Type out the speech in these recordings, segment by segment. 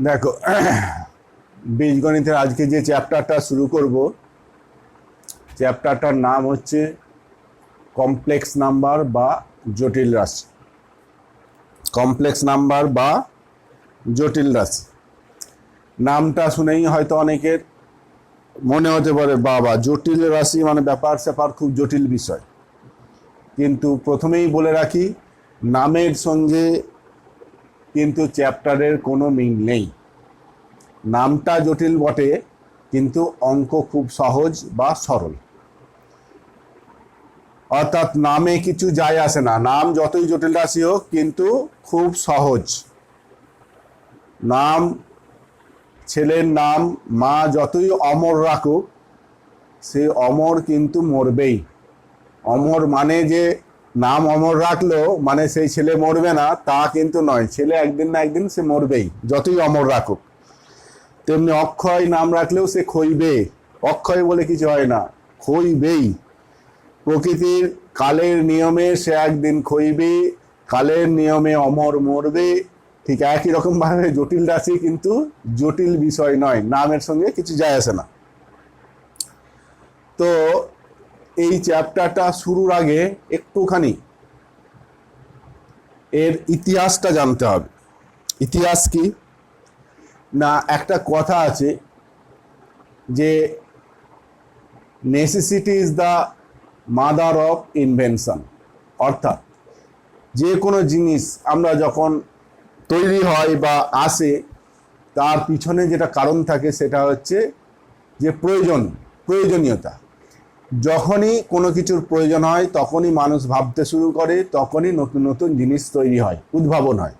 দেখো, বীজগণিতের আজকে যে চ্যাপ্টারটা শুরু করব, চ্যাপ্টারটার নাম হচ্ছে কমপ্লেক্স নাম্বার বা জটিল রাশি। কমপ্লেক্স নাম্বার বা জটিল রাশি নামটা শুনেই হয়তো অনেকের মনে হতে পারে বাবা জটিল রাশি মানে ব্যাপার স্যাপার খুব জটিল বিষয়। কিন্তু প্রথমেই বলে রাখি, নামের সঙ্গে কিন্তু চ্যাপ্টারের কোনো মিল নেই। নামটা জটিল বটে, কিন্তু অঙ্ক খুব সহজ বা সরল। অর্থাৎ নামে কিছু যায় আসে না, নাম যতই জটিল রাশি হোক কিন্তু খুব সহজ। নাম, ছেলের নাম মা যতই অমর রাখুক, সে অমর কিন্তু মরবেই। অমর মানে যে নাম অমর রাখলো মানে সেই ছেলে মরবে না তা কিন্তু নয়, ছেলে একদিন না একদিন সে মরবেই যতই অমর রাখুক। তেমনি অক্ষয় নাম রাখলেও সে ক্ষইবে, অক্ষয় বলে কিছু হয় না, ক্ষইবেই। প্রকৃতির কালের নিয়মে সে একদিন ক্ষইবে, কালের নিয়মে অমর মরবে। ঠিক একই রকম ভাবে জটিল রাশি কিন্তু জটিল বিষয় নয়, নামের সঙ্গে কিছু যায় আসে না। তো এই চ্যাপ্টারটা শুরুর আগে একটুখানি এর ইতিহাসটা জানতে হবে। ইতিহাস কি না, একটা কথা আছে যে necessity is the mother of invention. অর্থাৎ যে কোনো জিনিস আমরা যখন তৈরি হয় বা আসে, তার পিছনে যেটা কারণ থাকে সেটা হচ্ছে যে প্রয়োজনীয়তা। যখনই কোনো কিছুর প্রয়োজন হয় তখনই মানুষ ভাবতে শুরু করে, তখনই নতুন নতুন জিনিস তৈরি হয়, উদ্ভাবন হয়।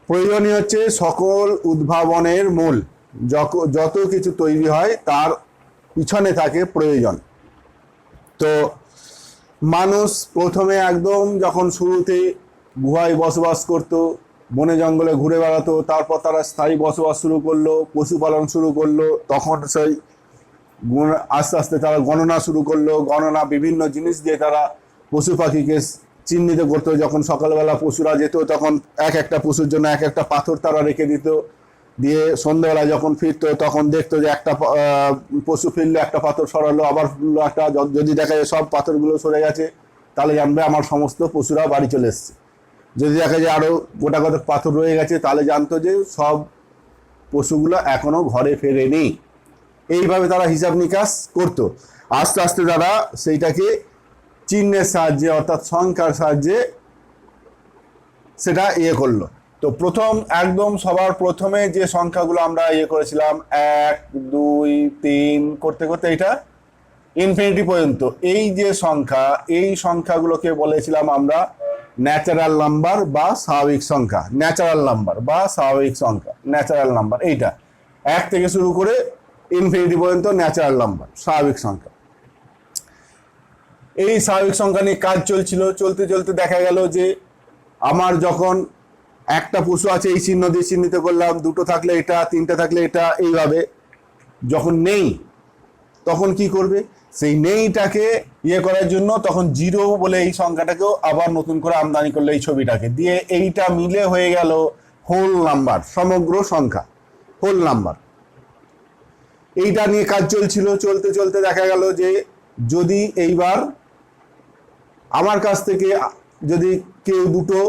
প্রয়োজনীয় হচ্ছে সকল উদ্ভাবনের মূল। যত কিছু তৈরি হয় তার পিছনে থাকে প্রয়োজন। তো মানুষ প্রথমে একদম যখন শুরুতে গুহায় বসবাস করত, বনে জঙ্গলে ঘুরে বেড়াতো, তারপর তারা স্থায়ী বসবাস শুরু করলো, পশুপালন শুরু করলো, তখন সেই আস্তে আস্তে তারা গণনা শুরু করলো। গণনা বিভিন্ন জিনিস দিয়ে তারা পশু পাখিকে চিহ্নিত করতো। যখন সকালবেলা পশুরা যেত তখন এক একটা পশুর জন্য এক একটা পাথর তারা রেখে দিত, দিয়ে সন্ধ্যাবেলা যখন ফিরতো তখন দেখতো যে একটা পশু ফিরলে একটা পাথর সরালো, আবার একটা, যদি দেখা যায় সব পাথরগুলো সরে গেছে তাহলে জানবে আমার সমস্ত পশুরা বাড়ি চলে এসছে। যদি দেখা যায় আরও গোটা কতক পাথর রয়ে গেছে তাহলে জানতো যে সব পশুগুলো এখনো ঘরে ফেরেনি। এইভাবে তারা হিসাব নিকাশ করতো। আস্তে আস্তে তারা সেইটাকে চিহ্নের সাহায্যে অর্থাৎ সংখ্যার সাহায্যে সেটা করলো। তো প্রথম একদম সবার প্রথমে যে সংখ্যাগুলো আমরা করেছিলাম 1, 2, 3 করতে করতে এটা ইনফিনিটি পর্যন্ত, এই যে সংখ্যা, এই সংখ্যাগুলোকে বলেছিলাম আমরা ন্যাচারাল নাম্বার বা স্বাভাবিক সংখ্যা। ন্যাচারাল নাম্বার বা স্বাভাবিক সংখ্যা, ন্যাচারাল নাম্বার এইটা 1 থেকে শুরু করে ইনফিনিটি পর্যন্ত ন্যাচারাল নাম্বার, স্বাভাবিক সংখ্যা। এই স্বাভাবিক সংখ্যা নিয়ে কাজ চলছিল। চলতে চলতে দেখা গেল যে আমার যখন একটা পশু আছে এই চিহ্ন দিয়ে চিহ্নিত করলাম, দুটো থাকলে এটা, তিনটা থাকলে এটা, এইভাবে। যখন নেই তখন কি করবে, সেই নেইটাকে করার জন্য তখন জিরো বলে এই সংখ্যাটাকেও আবার নতুন করে আমদানি করলো, এই ছবিটাকে দিয়ে এইটা মিলে হয়ে গেল হোল নাম্বার, সমগ্র সংখ্যা, হোল নাম্বার। এইটা নিয়ে কাজ চলছিল। চলতে চলতে দেখা গেল যে যদি এইবার আমার কাছ থেকে যদি কেউ দুটো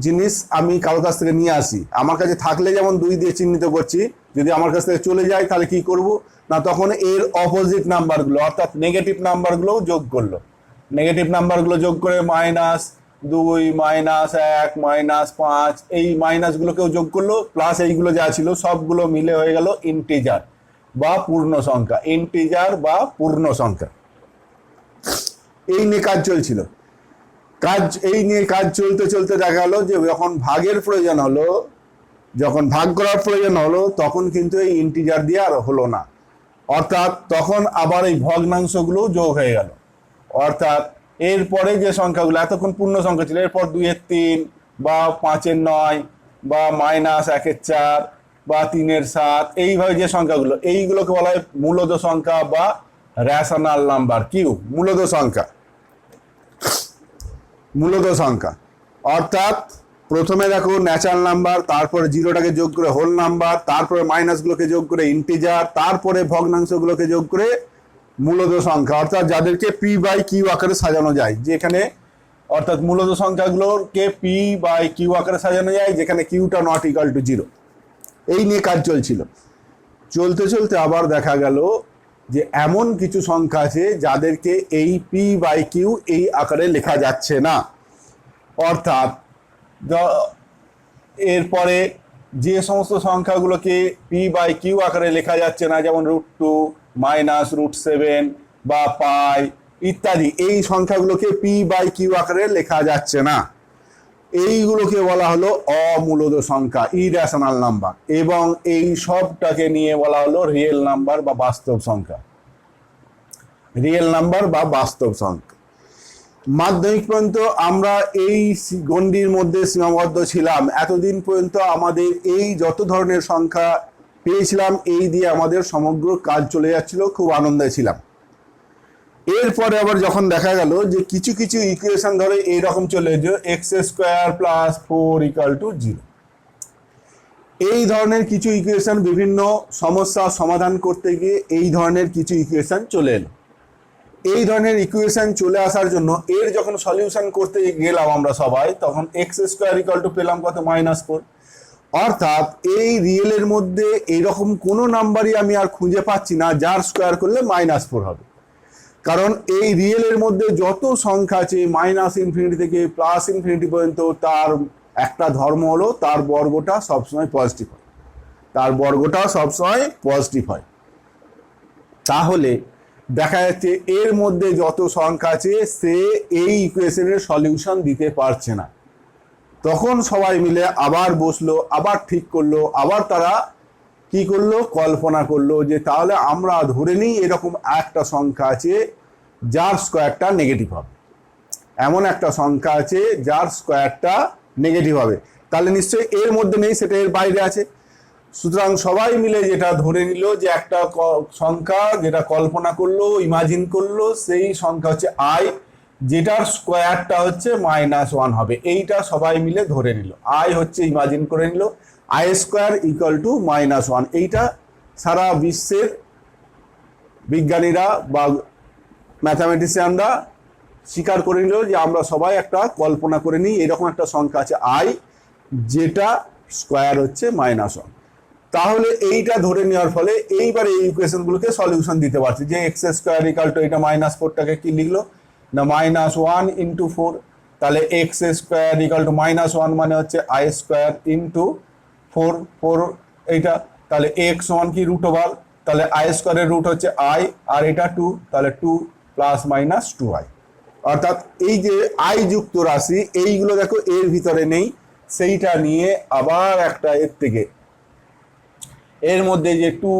জিনিস আমি কারোর কাছ থেকে নিয়ে আসি, আমার কাছে থাকলে যেমন 2 দিয়ে চিহ্নিত করছি, যদি আমার কাছ থেকে চলে যায় তাহলে কি করব না, তখন এর অপোজিট নাম্বারগুলো অর্থাৎ নেগেটিভ নাম্বারগুলোও যোগ করলো। নেগেটিভ নাম্বারগুলো যোগ করে -2, -1, -5 এই মাইনাসগুলোকেও যোগ করলো, প্লাস এইগুলো যা ছিল সবগুলো মিলে হয়ে গেল ইন্টিজার বা পূর্ণ সংখ্যা। ইন্টিজার বা পূর্ণ সংখ্যা, এই নিয়ে কাজ চলছিল। এই নিয়ে কাজ চলতে চলতে দেখা গেলো যে যখন ভাগের প্রয়োজন হলো, যখন ভাগ করার প্রয়োজন হলো, তখন কিন্তু এই ইন্টিজার দিয়ে আর হলো না। অর্থাৎ তখন আবার এই ভগ্নাংশগুলো যোগ হয়ে গেল। অর্থাৎ এরপরে যে সংখ্যাগুলো এতক্ষণ পূর্ণ সংখ্যা ছিল, এরপর 2-3 বা 5-9 বা -1-4 বা 3-7 এইভাবে যে সংখ্যাগুলো, এইগুলোকে বলা হয় মূলদ সংখ্যা বা রেশনাল নাম্বার। কিউ মূলদ সংখ্যা, মূলদ সংখ্যা। অর্থাৎ প্রথমে দেখো ন্যাচারাল নাম্বার, তারপরে জিরোটাকে যোগ করে হোল নাম্বার, তারপরে মাইনাসগুলোকে যোগ করে ইন্টিজার, তারপরে ভগ্নাংশগুলোকে যোগ করে মূলত সংখ্যা, অর্থাৎ যাদেরকে পি বাই কিউ আকারে সাজানো যায়, যেখানে অর্থাৎ মূলত সংখ্যাগুলোকে পি বাই কিউ আকারে সাজানো যায়, যেখানে কিউটা নট ইকাল টু জিরো। এই নিয়ে কাজ চলছিল। চলতে চলতে আবার দেখা গেল যে এমন কিছু সংখ্যা আছে যাদেরকে এই পি বাই কিউ এই আকারে লেখা যাচ্ছে না। অর্থাৎ এরপরে যে সমস্ত সংখ্যাগুলোকে পি বাই কিউ আকারে লেখা যাচ্ছে না, যেমন √2, -√7 বা পাই ইত্যাদি, এই সংখ্যাগুলোকে পি বাই কিউ আকারে লেখা যাচ্ছে না। এইগুলোকে বলা হলো অমূলদ সংখ্যা, ইরেশনাল নাম্বার, এবং এই সবটাকে নিয়ে বলা হলো রিয়েল নাম্বার বা বাস্তব সংখ্যা। রিয়েল নাম্বার বা বাস্তব সংখ্যা। মাধ্যমিক পর্যন্ত আমরা এই গণ্ডির মধ্যে সীমাবদ্ধ ছিলাম। এতদিন পর্যন্ত আমাদের এই যত ধরনের সংখ্যা পেয়েছিলাম, এই দিয়ে আমাদের সমগ্র কাজ চলে যাচ্ছিল, খুব আনন্দে ছিলাম। এরপরে আবার যখন দেখা গেল যে কিছু কিছু ইকুয়েশন ধরে এইরকম চলে যে x² + 4 = 0, এই ধরনের কিছু ইকুয়েশন বিভিন্ন সমস্যা সমাধান করতে গিয়ে এই ধরনের কিছু ইকুয়েশন চলে এলো। এই ধরনের ইকুয়েশন চলে আসার জন্য এর যখন সলিউশন করতে গেলাম আমরা সবাই, তখন x² পেলাম কত? -4। অর্থাৎ এই রিয়েলের মধ্যে এইরকম কোনো নাম্বারই আমি আর খুঁজে পাচ্ছি না যার স্কোয়ার করলে -4 হবে। কারণ এই রিয়েলের মধ্যে যত সংখ্যা আছে -∞ থেকে +∞ পর্যন্ত, তার একটা ধর্ম হলো তার বর্গটা সবসময় পজিটিভ হয়। তার বর্গটা সবসময় পজিটিভ হয়। তাহলে দেখা যাচ্ছে এর মধ্যে যত সংখ্যা আছে সে এই ইকুয়েশনের সলিউশন দিতে পারছে না। তখন সবাই মিলে আবার বসলো, আবার ঠিক করলো, আবার তারা কি করলো? কল্পনা করলো যে তাহলে আমরা ধরে নিই এরকম একটা সংখ্যা আছে যার স্কোয়ারটা নেগেটিভ হবে। এমন একটা সংখ্যা আছে যার স্কোয়ারটা নেগেটিভ হবে, তাহলে নিশ্চয়ই এর মধ্যে নেই, সেটা এর বাইরে আছে। সুতরাং সবাই মিলে যেটা ধরে নিল যে একটা সংখ্যা যেটা কল্পনা করলো, ইমাজিন করলো, সেই সংখ্যা হচ্ছে আই, যেটার স্কোয়ারটা হচ্ছে -1 হবে। এইটা সবাই মিলে ধরে নিল, আই হচ্ছে ইমাজিন করে নিল i² = -1। এইটা সারা বিশ্বের বিজ্ঞানীরা বা ম্যাথামেটিশিয়ানরা স্বীকার করে নিল যে আমরা সবাই একটা কল্পনা করে নিই এরকম একটা সংখ্যা আছে আই, যেটা স্কোয়ার হচ্ছে -1। তাহলে এইটা ধরে নেওয়ার ফলে এইবারে এই ইকুয়েশনগুলোকে সলিউশন দিতে পারছি যে x² এটা -4টাকে কি লিখলো না -1 × 4। তাহলে x² -1 মানে হচ্ছে i² × 4 এইটা। তাহলে x সমান কি √, তাহলে i² এর রুট হচ্ছে i, আর এটা 2, তাহলে 2 ± 2i। অর্থাৎ এই যে i যুক্ত রাশি এইগুলো দেখো এর ভিতরে নেই, সেইটা নিয়ে আবার একটা এর থেকে এর মধ্যে যে 2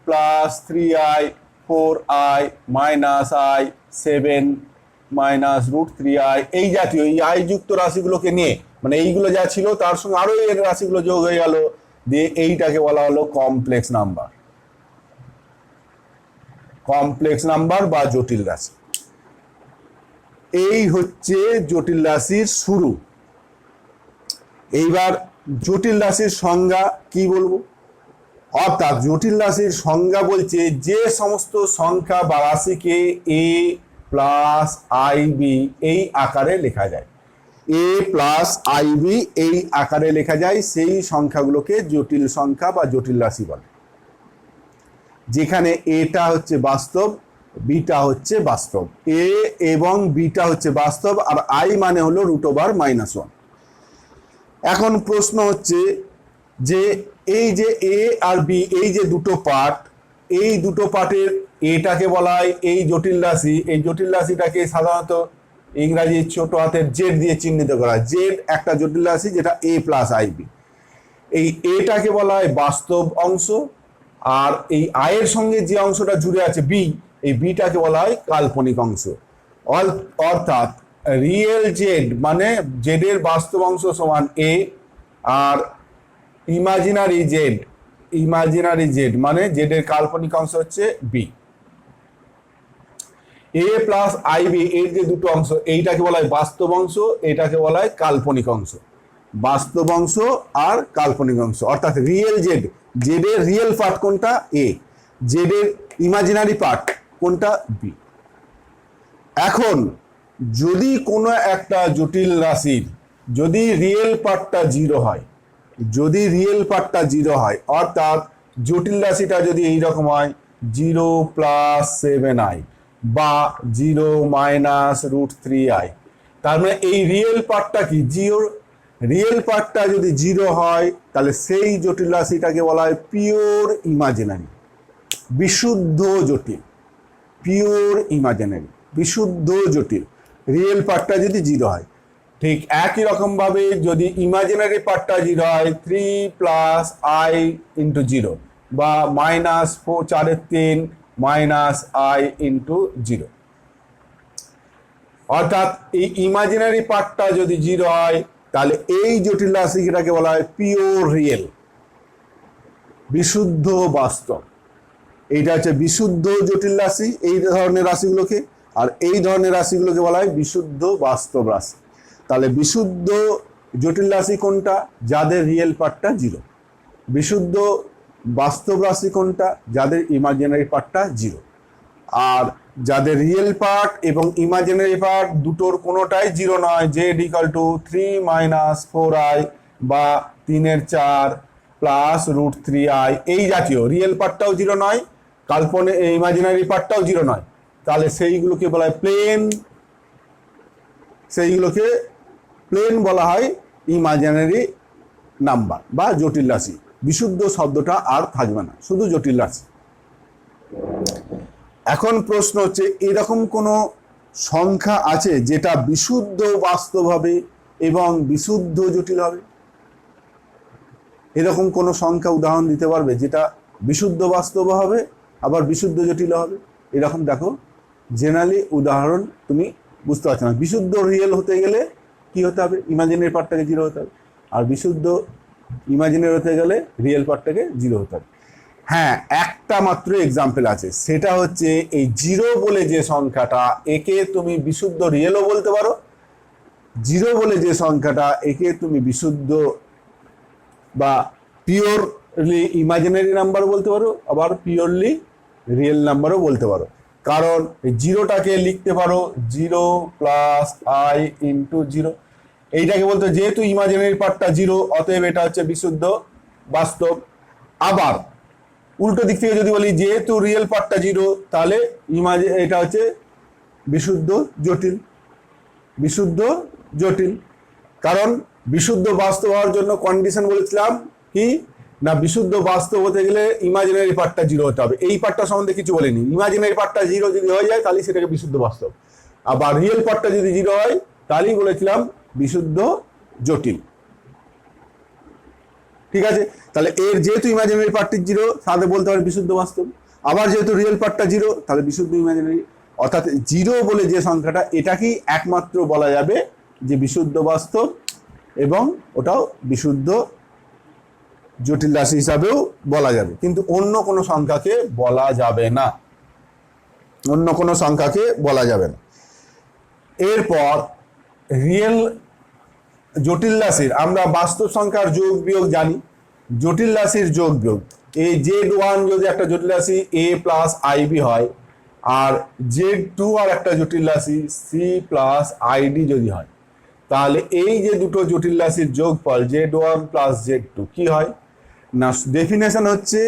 + 3i, 4i, -i, 7 -√3i, এই জাতীয় এই i যুক্ত রাশিগুলোকে নিয়ে, মানে এইগুলো যা ছিল তার সঙ্গে আরো এর রাশিগুলো যোগ হয়ে গেল, দিয়ে এইটাকে বলা হলো কমপ্লেক্স নাম্বার। কমপ্লেক্স নাম্বার বা জটিল রাশি। এই হচ্ছে জটিল রাশির শুরু। এইবার জটিল রাশির সংজ্ঞা কি বলবো? অর্থাৎ জটিল রাশির সংজ্ঞা বলছে যে সমস্ত সংখ্যা বা রাশিকে a + ib এই আকারে লেখা যায়, a + ib এই আকারে লেখা যায়, সেই সংখ্যাগুলোকে জটিল সংখ্যা বা জটিল রাশি বলে। যেখানে এটা হচ্ছে বাস্তব, বিটা হচ্ছে বাস্তব, a এবং বিটা হচ্ছে বাস্তব, আর i মানে হলো √(-1). এখন প্রশ্ন হচ্ছে যে এই যে a আর b এই যে দুটো পার্ট, এই দুটো পার্টের এটাকে বলা হয় এই জটিল রাশি। এই জটিল রাশিটাকে সাধারণত ইংরাজি ছোট হাতের জেড দিয়ে চিহ্নিত করা হয়। জেড একটা জটিল রাশি যেটা a + ib। এই এটাকে বলা হয় বাস্তব অংশ, আর এই i এর সঙ্গে যে অংশটা জুড়ে আছে b, এই বিটাকে বলা হয় কাল্পনিক অংশ। অর্থাৎ রিয়েল জেড মানে জেডের বাস্তব অংশ সমান a, আর ইমাজিনারি জেড মানে জেডের কাল্পনিক অংশ হচ্ছে b। a + ib এর যে দুটো অংশ, এইটাকে বলা হয় বাস্তব অংশ, এটাকে বলা হয় কাল্পনিক অংশ। বাস্তব অংশ আর কাল্পনিক অংশ, অর্থাৎ রিয়েল জেড, জেড এর রিয়েল পার্ট কোনটা এ, জেড এর ইমাজিনারি পার্ট কোনটা বি। এখন যদি কোনো একটা জটিল রাশির যদি রিয়েল পার্টটা জিরো হয়, যদি রিয়েল পার্টটা জিরো হয়, অর্থাৎ জটিল রাশিটা যদি এইরকম হয় 0+7i বা 0-√3i, তার মানে এই রিয়েল পার্টটা কি জিরো। রিয়েল পার্টটা যদি জিরো হয় তাহলে সেই জটিল রাশিটাকে বলা হয় পিওর ইমাজিনারি, বিশুদ্ধ জটিল, পিওর ইমাজিনারি, বিশুদ্ধ জটিল। রিয়েল পার্টটা যদি জিরো হয়, ঠিক একই রকম ভাবে যদি ইমাজিনারি পার্টটা জিরো হয় 3+i × 0 বা -4/3 -i × 0, অর্থাৎ এই ইমাজিনারি পার্টটা যদি জিরো হয় তাহলে এই জটিল রাশিটাকে বলা হয় পিওর রিয়েল, বিশুদ্ধ বাস্তব। এইটা হচ্ছে বিশুদ্ধ জটিল রাশি, এই ধরনের রাশিগুলোকে, আর এই ধরনের রাশিগুলোকে বলা হয় বিশুদ্ধ বাস্তব রাশি। তাহলে বিশুদ্ধ জটিল রাশি কোনটা, যাদের রিয়েল পার্টটা জিরো। বিশুদ্ধ বাস্তব রাশি কোনটা, যাদের ইমাজিনারি পার্টটা জিরো। আর যাদের রিয়েল পার্ট এবং ইমাজিনারি পার্ট দুটোর কোনোটাই জিরো নয়, জেড = 3 - 4i বা 3/4 +√3i, এই জাতীয় রিয়েল পার্টটাও জিরো নয়, কাল্পনিক ইমাজিনারি পার্টটাও জিরো নয়, তাহলে সেইগুলোকে বলা হয় প্লেন, সেইগুলোকে প্লেন বলা হয় ইমাজিনারি নাম্বার বা জটিল রাশি। বিশুদ্ধ শব্দটা আর থাকবে না, শুধু জটিল রাশি। এখন প্রশ্ন হচ্ছে, এরকম কোনো সংখ্যা আছে যেটা বিশুদ্ধ বাস্তব হবে এবং বিশুদ্ধ জটিল হবে? এরকম কোনো সংখ্যা উদাহরণ দিতে পারবে যেটা বিশুদ্ধ বাস্তব হবে আবার বিশুদ্ধ জটিল হবে? এরকম দেখো, জেনারেলি উদাহরণ তুমি বুঝতে পারছো না। বিশুদ্ধ রিয়েল হতে গেলে কি হতে হবে, ইমাজিনারি পার্টটাকে জিরো হতে হবে, আর বিশুদ্ধ ইমাজিনারি হতে গেলে রিয়েল পার্টটাকে জিরো হতে হবে। হ্যাঁ, একটা মাত্র এক্সাম্পল আছে, সেটা হচ্ছে এই জিরো বলে যে সংখ্যাটা, একে তুমি বিশুদ্ধ রিয়েলও বলতে পারো, জিরো বলে যে সংখ্যাটা একে তুমি বিশুদ্ধ বা পিওরলি ইমাজিনারি নাম্বার বলতে পারো, আবার পিওরলি রিয়েল নাম্বারও বলতে পারো। কারণ জিরোটাকে লিখতে পারো 0+i × 0, এইটাকে বলতে, যেহেতু ইমাজিনারি পার্টটা জিরো অতএব এটা হচ্ছে বিশুদ্ধ বাস্তব। আবার উল্টো দিক থেকে যদি বলি যেহেতু রিয়েল পার্টটা জিরো তাহলে এটা হচ্ছে বিশুদ্ধ জটিল, বিশুদ্ধ জটিল। কারণ বিশুদ্ধ বাস্তব হওয়ার জন্য কন্ডিশন বলেছিলাম কি না, বিশুদ্ধ বাস্তব হতে গেলে ইমাজিনারি পার্টটা জিরো হতে হবে। এই পার্টটা সম্বন্ধে কিছু বলিনি, ইমাজিনারি পার্টটা জিরো যদি হয়ে যায় তাহলে সেটাকে বিশুদ্ধ বাস্তব, আবার রিয়েল পার্টটা যদি জিরো হয় তাহলেই বলেছিলাম বিশুদ্ধ জটিল। ঠিক আছে, তাহলে এর যেহেতু ইমাজিনারি পার্টটি জিরো তাহলে বলতে পারে বিশুদ্ধ বাস্তব, আবার যেহেতু রিয়েল পার্টটা জিরো তাহলে বিশুদ্ধ ইমাজিনারি। অর্থাৎ জিরো বলে যে সংখ্যাটা এটাকেই একমাত্র বলা যাবে যে বিশুদ্ধ বাস্তব, এবং ওটাও বিশুদ্ধ জটিল রাশি হিসাবেও বলা যাবে, কিন্তু অন্য কোনো সংখ্যাকে বলা যাবে না, অন্য কোনো সংখ্যাকে বলা যাবে না। এরপর রিয়েল জটিল রাশির আমরা বাস্তব সংখ্যার যোগ বিয়োগ জানি, জটিল রাশির যোগ বিয়োগ, এই Z1 যদি একটা জটিল রাশি a+ib হয়, আর Z2 আর একটা জটিল রাশি c+id যদি হয়, তাহলে এই যে দুটো জটিল রাশির যোগফল Z1 + Z2 কি হয় না, ডেফিনেশন হচ্ছে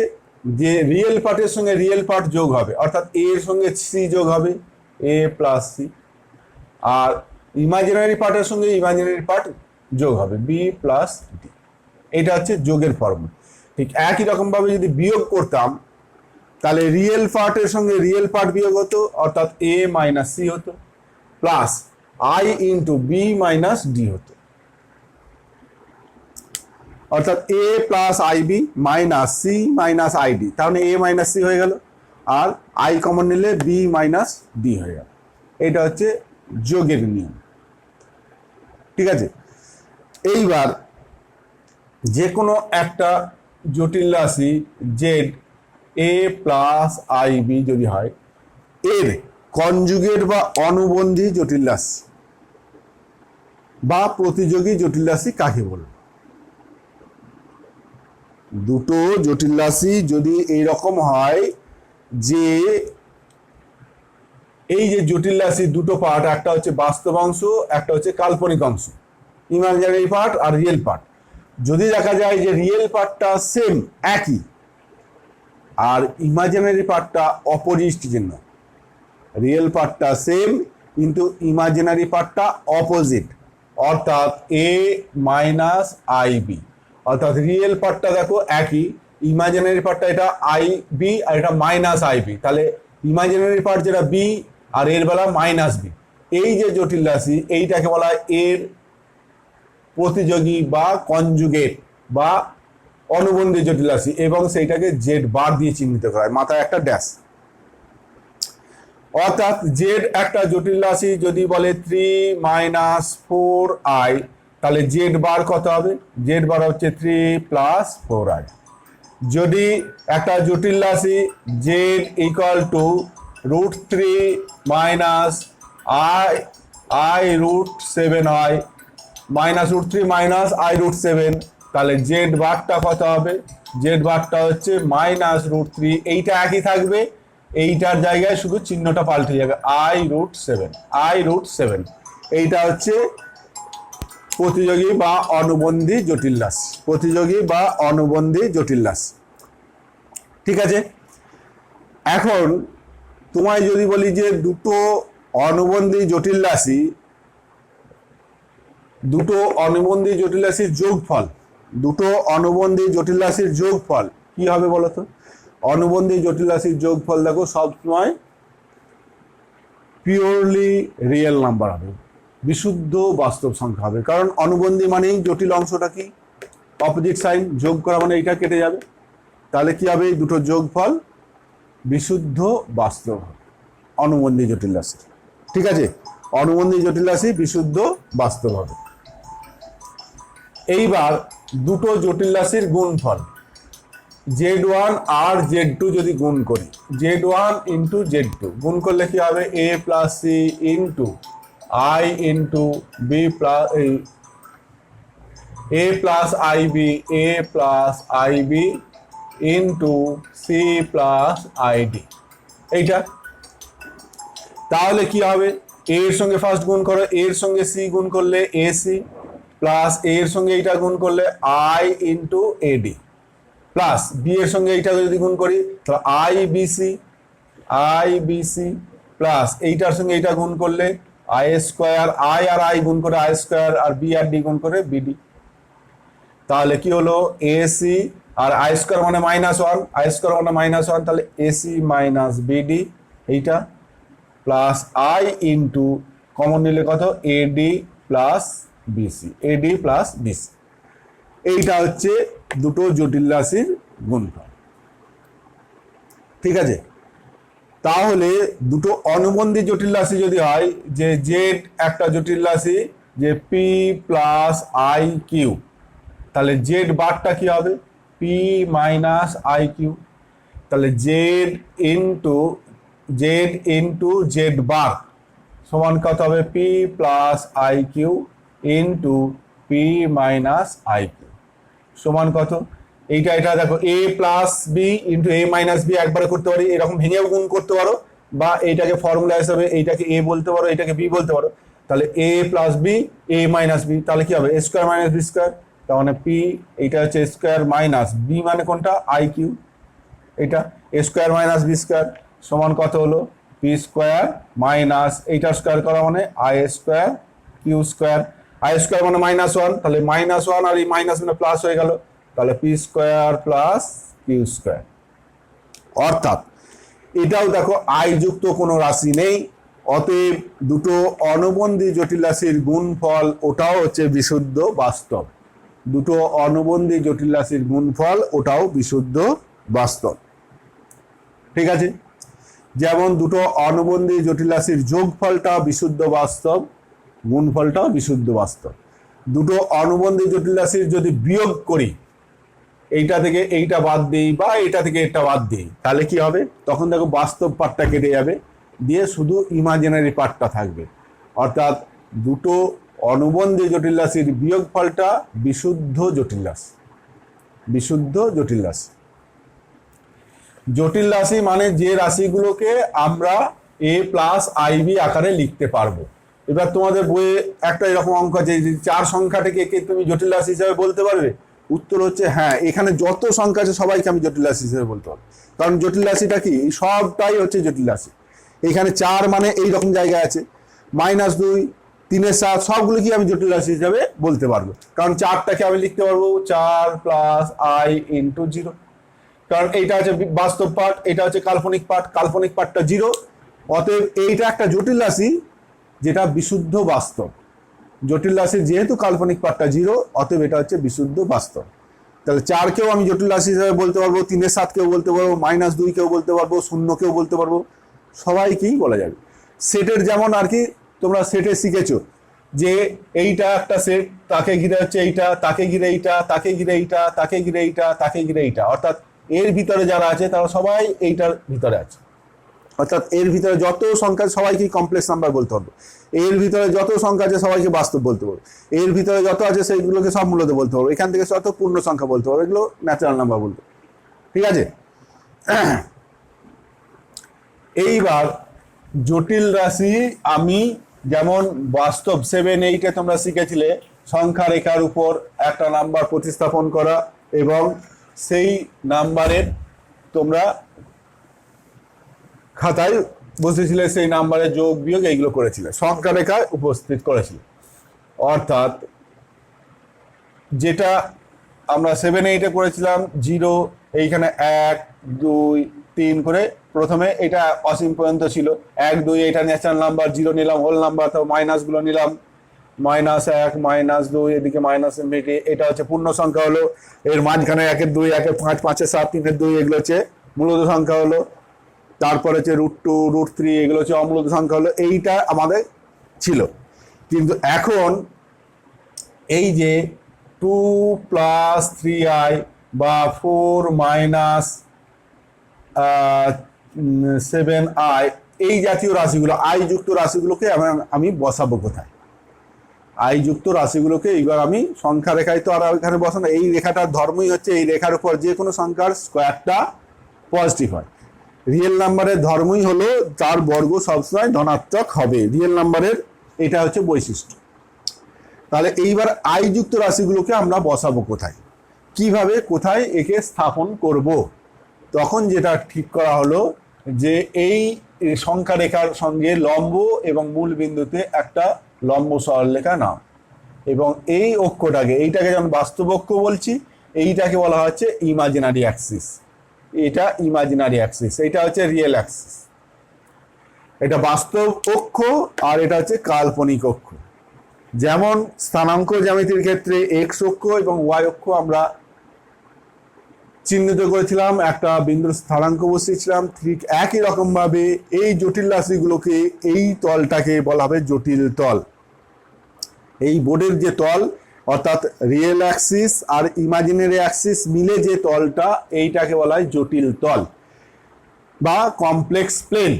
যে রিয়েল পার্টের সঙ্গে রিয়েল পার্ট যোগ হবে, অর্থাৎ a এর সঙ্গে c যোগ হবে, a + c, আর ইমাজিনারি পার্টের সঙ্গে ইমাজিনারি পার্ট যোগ হবে, b + d। এটা হচ্ছে যোগের ফর্মুলা। ঠিক একই রকম ভাবে যদি বিয়োগ করতাম তাহলে রিয়েল পার্টের সঙ্গে রিয়েল পার্ট বিয়োগ হতো, অর্থাৎ a - c হতো, প্লাস i × b - d হতো, অর্থাৎ a + ib - c - id, তাহলে a - c হয়ে গেল, আর i কমন নিলে b - d হয়ে গেল। এটা হচ্ছে যোগের নিয়ম। ঠিক আছে, এইবার যে কোনো একটা জটিল রাশি z a + ib যদি হয়, এর কনজুগেট বা অনুবন্ধী জটিল রাশি বা প্রতিযোগী জটিল রাশি কাকে বলবো? দুটো জটিল রাশি যদি এইরকম হয় যে এই যে জটিল রাশি দুটো পার্ট, একটা হচ্ছে বাস্তব অংশ, একটা হচ্ছে কাল্পনিক অংশ, ইমাজিনারি পার্ট আর রিয়েল পার্ট। যদি দেখা যায় যে রিয়েল পার্টটা সেম একই আর ইমাজিনারি পার্টটা অপোজিট চিহ্ন, রিয়েল পার্টটা সেম কিন্তু ইমাজিনারি পার্টটা অপোজিট, অর্থাৎ এ মাইনাস আই বি, অর্থাৎ রিয়েল পার্টটা দেখো একই, ইমাজিনারি পার্টটা এটা আই বি আর এটা মাইনাস আই বি, তাহলে ইমাজিনারি পার্ট যেটা বি আর এর বেলা মাইনাস বি। এই যে জটিল রাশি এইটাকে বলা হয় এর প্রতিযোগী বা কনজুগেট বা অনুবন্ধী জটিল রাশি, এবং সেইটাকে জেড বার দিয়ে চিহ্নিত করা হয়, মাথায় একটা ড্যাশ। অর্থাৎ জেড একটা জটিল রাশি যদি বলে 3 মাইনাস 4i, তাহলে জেড বার কত হবে? জেড বার হচ্ছে 3 প্লাস 4i। যদি একটা জটিল রাশি Z equal two √3 minus I √7 হয়, মাইনাস √3 মাইনাস i√7, তাহলে জেড বারটা কত হবে? জেড বারটা হচ্ছে মাইনাস √3, এইটা একই থাকবে, এইটার জায়গায় শুধু চিহ্নটা পাল্টে যাবে, i√7। এইটা হচ্ছে প্রতিযোগী বা অনুবন্ধী জটিল রাশি, প্রতিযোগী বা অনুবন্ধী জটিল রাশি। ঠিক আছে, এখন তোমায় যদি বলি যে দুটো অনুবন্ধী জটিল রাশি, দুটো অনুবন্ধী জটিল রাশির যোগফল, দুটো অনুবন্ধী জটিল রাশির যোগফল কি হবে বলো তো? অনুবন্ধী জটিল রাশির যোগফল দেখো সবসময় পিওরলি রিয়েল নাম্বার হবে, বিশুদ্ধ বাস্তব সংখ্যা হবে, কারণ অনুবন্ধী মানেই জটিল অংশটা কি অপোজিট সাইন, যোগ করা মানে এইটা কেটে যাবে, তাহলে কি হবে? দুটো যোগফল বিশুদ্ধ বাস্তব হবে অনুবন্ধী জটিল রাশি। ঠিক আছে, অনুবন্ধী জটিল রাশি বিশুদ্ধ বাস্তব হবে। এইবার দুটো জটিল রাশির গুণফল z1 আর z2 যদি গুণ করি, z1 ইন্টু z2 গুণ করলে কি হবে? a plus c into i into b plus a plus i b, a plus i b into c plus i d, এইটা। তাহলে কি হবে? a এর সঙ্গে ফার্স্ট গুণ করো, a এর সঙ্গে সি গুণ করলে এসি, প্লাস a এর সঙ্গে এইটা গুণ করলে i into a d, plus b এর সঙ্গে এইটা যদি গুণ করি তাহলে আই বিসি, প্লাস এইটার সঙ্গে এইটা গুণ করলে আই স্কোয়ার, আই আর আই গুণ করে আই স্কোয়ার, আর বি আর ডি গুণ করে বিডি। তাহলে কি হলো? এসি আর আই স্কোয়ার মানে -1, আই স্কোয়ার মানে -1, তাহলে এসি মাইনাস বিডি এইটা, প্লাস আই ইন্টু কমন নিলে কত? A d plus b c, a d plus b c. এইটা হচ্ছে দুটো জটিল রাশির গুণফল। ঠিক আছে, তাহলে দুটো অনুবন্ধী জটিল রাশি যদি হয়, যে জেড একটা জটিল রাশি যে পি প্লাস আই কিউ, তাহলে জেড বারটা কি হবে? পি মাইনাস আই কিউ, তাহলে জেড ইন্টু জেড বার সমান কত হবে? P plus i q into p minus i q সমান কত? এইটা এটা দেখো a plus b into a minus b একবারে করতে পারি, এরকম ভেঙেও গুণ করতে পারো, বা এইটাকে ফর্মুলা হিসাবে এইটাকে এ বলতে পারো, এইটাকে বি বলতে পারো। তাহলে এ প্লাস বি, এ মাইনাস বি, তাহলে কি হবে? এ স্কোয়ার মাইনাস বি স্কোয়ার, তার মানে পি, এইটা হচ্ছে স্কোয়ার মাইনাস বি মানে কোনটা? আই কিউ, এটা a square minus B square সমান কত হলো? পি স্কোয়ার মাইনাস এইটা স্কোয়ার করা মানে i square q square, i square মানে -1, তাহলে -1 আর এই মাইনাস মানে প্লাস হয়ে গেল, তাহলে p square plus q square. অর্থাৎ এটাও দেখো আই যুক্ত কোনো রাশি নেই, অতএব দুটো অনুবন্ধী জটিল রাশির গুণফল ওটাও হচ্ছে বিশুদ্ধ বাস্তব, দুটো অনুবন্ধী জটিল রাশির গুণফল ওটাও বিশুদ্ধ বাস্তব। ঠিক আছে, যেমন দুটো অনুবন্ধী জটিল রাশির যোগফলটা বিশুদ্ধ বাস্তব, গুণফলটাও বিশুদ্ধ বাস্তব। দুটো অনুবন্ধী জটিল রাশির যদি বিয়োগ করি, এইটা থেকে এইটা বাদ দিই বা এইটা থেকে এটা বাদ দিই, তাহলে কি হবে? তখন দেখো বাস্তব পার্টটা কেটে যাবে, দিয়ে শুধু ইমাজিনারি পার্টটা থাকবে, অর্থাৎ দুটো অনুবন্ধী জটিল রাশির বিয়োগফলটা বিশুদ্ধ জটিল রাশি। বিশুদ্ধ জটিল রাশি। জটিল রাশি মানে যে রাশিগুলোকে আমরা a প্লাস আইবি আকারে লিখতে পারবো। এবার তোমাদের বইয়ে একটা এরকম অঙ্ক আছে, 4 সংখ্যাটাকে একে তুমি জটিল রাশি হিসাবে বলতে পারবে? উত্তর হচ্ছে হ্যাঁ, এখানে যত সংখ্যা আছে সবাইকে আমি জটিল রাশি হিসেবে বলতে পারবো, কারণ জটিল রাশিটা কি, সবটাই হচ্ছে জটিল রাশি। এখানে 4 মানে এইরকম জায়গায় আছে, -2, 3-এর 7 সবগুলো কি আমি জটিল রাশি হিসাবে বলতে পারবো, কারণ 4টাকে আমি লিখতে পারবো 4 প্লাস i ইন্টু 0, কারণ এইটা হচ্ছে বাস্তব পার্ট, এটা হচ্ছে কাল্পনিক পার্ট, কাল্পনিক পার্টটা 0, অতএব এইটা একটা জটিল রাশি যেটা বিশুদ্ধ বাস্তব। জটিল রাশি যেহেতু কাল্পনিক পার্টটা 0, অতএব এটা হচ্ছে বিশুদ্ধ বাস্তব। তাহলে 4কেও আমি জটিল রাশি হিসাবে বলতে পারবো, 3-এর 7কেও বলতে পারবো, -2কেও বলতে পারবো, 0কেও বলতে পারবো, সবাইকেই বলা যাবে। সেটের যেমন আর কি তোমরা সেটে শিখেছো যে এইটা একটা সেট, তাকে ঘিরে হচ্ছে এইটা, তাকে ঘিরে এইটা, তাকে ঘিরে এইটা, তাকে ঘিরে এইটা, তাকে ঘিরে এইটা, অর্থাৎ এর ভিতরে যারা আছে তারা সবাই এইটার ভিতরে আছে, অর্থাৎ এর ভিতরে যত সংখ্যা সবাইকে কমপ্লেক্স নাম্বার বলতে হবে, এর ভিতরে যত সংখ্যা আছে সবাইকে বাস্তব বলতে পারবো, এর ভিতরে যত আছে সেইগুলোকে সব মূলত বলতে পারবো, এখান থেকে যত পূর্ণ সংখ্যা বলতে পারবো, এগুলো ন্যাচারাল নাম্বার বলতে, ঠিক আছে। এইবার জটিল রাশি আমি যেমন বাস্তব 7-8-এ তোমরা শিখেছিলে সংখ্যা রেখার উপর একটা নাম্বার প্রতিস্থাপন করা এবং সেই নাম্বারের তোমরা খাতায় বসেছিলে, সেই নাম্বারের যোগ বিয়োগ এইগুলো করেছিলে, সংখ্যা রেখায় উপস্থিত করেছিলে। অর্থাৎ যেটা আমরা 7-8-এ করেছিলাম 0, এইখানে 1 2 3 করে প্রথমে এটা অসীম পর্যন্ত ছিল, 1 2 এটা ন্যাচারাল নাম্বার, 0 নিলাম হোল নাম্বার, তো মাইনাসগুলো নিলাম, -1 -2 এদিকে মাইনাস ইনফিনিটি, এটা হচ্ছে পূর্ণ সংখ্যা হলো, এর মাঝখানে 1 2 1 5 5 7 3 2 এগুলো হচ্ছে মূলত সংখ্যা হলো, তারপরে হচ্ছে √2 √3 এগুলো হচ্ছে অমূলত সংখ্যা হলো, এইটা আমাদের ছিল। কিন্তু এখন এই যে 2 + 3i বা 4 - 7i এই জাতীয় রাশিগুলো, আই যুক্ত রাশিগুলোকে আমি বসাবো কোথায়? আই যুক্ত রাশিগুলোকে এইবার আমি সংখ্যা রেখায় তো আর এখানে বসানো, এই রেখাটার ধর্মই হচ্ছে এই রেখার উপর যে কোনো সংখ্যার স্কোয়ারটা পজিটিভ হয়, রিয়েল নাম্বারের ধর্মই হলো তার বর্গ সবসময় ধনাত্মক হবে, রিয়েল নাম্বারের এটা হচ্ছে বৈশিষ্ট্য। তাহলে এইবার আই যুক্ত রাশিগুলোকে আমরা বসাবো কোথায়, কিভাবে কোথায় একে স্থাপন করব? তখন যেটা ঠিক করা হলো যে এই সংখ্যা রেখার সঙ্গে লম্ব এবং মূল বিন্দুতে একটা লম্ব সরলরেখা নাও, এবং এই অক্ষটাকে, এইটাকে যখন বাস্তব অক্ষ বলছি, এইটাকে বলা হচ্ছে ইমাজিনারি অ্যাক্সিস, এটা ইমাজিনারি অ্যাক্সিস, এটা হচ্ছে রিয়েল অ্যাক্সিস, এটা বাস্তব অক্ষ আর এটা হচ্ছে কাল্পনিক অক্ষ। যেমন স্থানাঙ্ক জ্যামিতির ক্ষেত্রে এক্স অক্ষ এবং ওয়াই অক্ষ আমরা চিহ্নিত করেছিলাম, একটা বিন্দুর স্থানাঙ্ক বসিয়েছিলাম, ঠিক একই রকম ভাবে এই জটিল রাশিগুলোকে, এই তলটাকে বলা হবে জটিল তল। এই বোর্ডের যে তল অর্থাৎ রিয়েল অ্যাক্সিস আর ইমাজিনারি অ্যাক্সিস মিলে যে তলটা, এইটাকে বলা হয় জটিল তল বা কমপ্লেক্স প্লেন।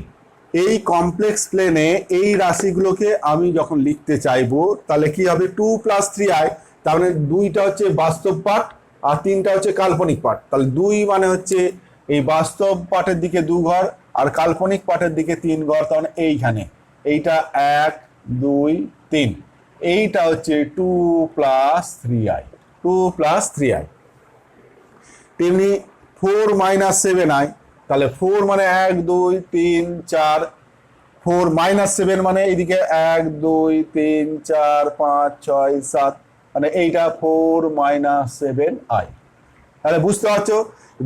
এই কমপ্লেক্স প্লেনে এই রাশিগুলোকে আমি যখন লিখতে চাইবো তাহলে কি হবে, 2 + 3i, তার মানে 2টা হচ্ছে বাস্তব পার্ট আর 3টা হচ্ছে কাল্পনিক পার্ট, তাহলে 2 মানে হচ্ছে এই বাস্তব পার্টের দিকে 2 ঘর আর কাল্পনিক পার্টের দিকে 3 ঘর, তার মানে এইখানে এইটা 1 2 3, এইটা হচ্ছে 2 + 3i, 2 + 3i। তেমনি 4 - 7i, তাহলে 4 মানে 1 2 3 4, 4 - 7 মানে এইদিকে 1 2 3 4 5 6 7, মানে এইটা 4 - 7i। তাহলে বুঝতে পারছো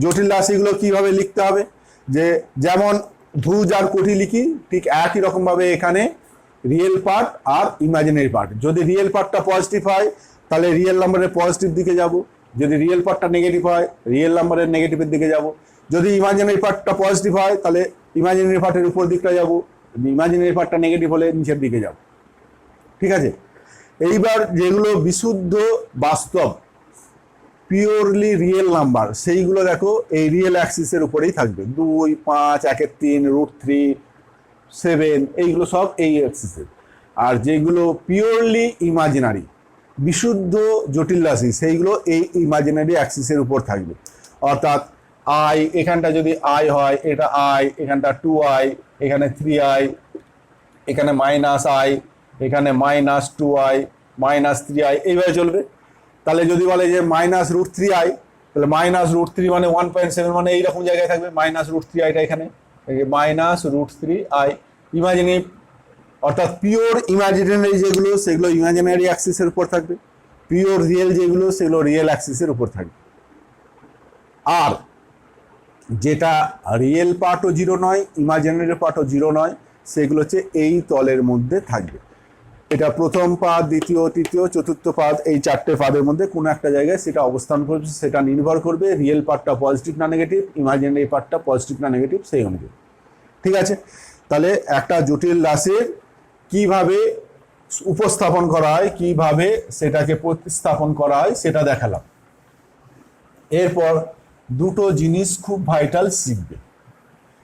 জটিল রাশিগুলো কিভাবে লিখতে হবে, যে যেমন ভুজ আর কোটি লিখি ঠিক একই রকম ভাবে এখানে রিয়েল পার্ট আর ইমাজিনারি পার্ট। যদি রিয়েল পার্টটা পজিটিভ হয় তাহলে রিয়েল নাম্বারের পজিটিভ দিকে যাব, যদি রিয়েল পার্টটা নেগেটিভ হয় রিয়েল নাম্বারের নেগেটিভের দিকে যাব, যদি ইমাজিনারি পার্টটা পজিটিভ হয় তাহলে ইমাজিনারি পার্টের উপর দিকটা যাব, ইমাজিনারি পার্টটা নেগেটিভ হলে নিচের দিকে যাব, ঠিক আছে। এইবার যেগুলো বিশুদ্ধ বাস্তব পিওরলি রিয়েল নাম্বার, সেইগুলো দেখো এই রিয়েল অ্যাক্সিসের উপরেই থাকবে, 2 5 1 3 √3 7 এইগুলো সব এই অ্যাক্সিসের। আর যেগুলো পিওরলি ইমাজিনারি বিশুদ্ধ জটিল রাশি সেইগুলো এই ইমাজিনারি অ্যাক্সিসের উপর থাকবে। অর্থাৎ আই, এখানটা যদি আই হয় এটা আই, এখানটা 2i, এখানে 3i, এখানে -i, এখানে -2i, -3i, এইভাবে চলবে। তাহলে যদি বলে যে -√3i, তাহলে -√3 মানে 1.7 মানে এইরকম জায়গায় থাকবে, -√3iটা এখানে, -√3i ইমাজিনারি, অর্থাৎ পিওর ইমাজিনারি যেগুলো সেগুলো ইমাজিনারি অ্যাক্সিসের উপর থাকবে, পিওর রিয়েল যেগুলো সেগুলো রিয়েল অ্যাক্সিসের উপর থাকবে। আর যেটা রিয়েল পার্টও 0 নয়, ইমাজিনারি পার্টও 0 নয়, সেগুলো হচ্ছে এই তলের মধ্যে থাকবে। এটা প্রথম পাদ, দ্বিতীয়, তৃতীয়, চতুর্থ পাদ, এই 4টে পাদের মধ্যে কোনো একটা জায়গায় সেটা অবস্থান করবে। সেটা নির্ভর করবে রিয়েল পার্টটা পজিটিভ না নেগেটিভ, ইমাজিনারি পার্টটা পজিটিভ না নেগেটিভ, সেই অনুযায়ী। ঠিক আছে, তাহলে একটা জটিল রাশির কিভাবে উপস্থাপন করা হয়, কিভাবে সেটাকে প্রতিস্থাপন করা হয় সেটা দেখালাম। এরপর দুটো জিনিস খুব ভাইটাল শিখবে,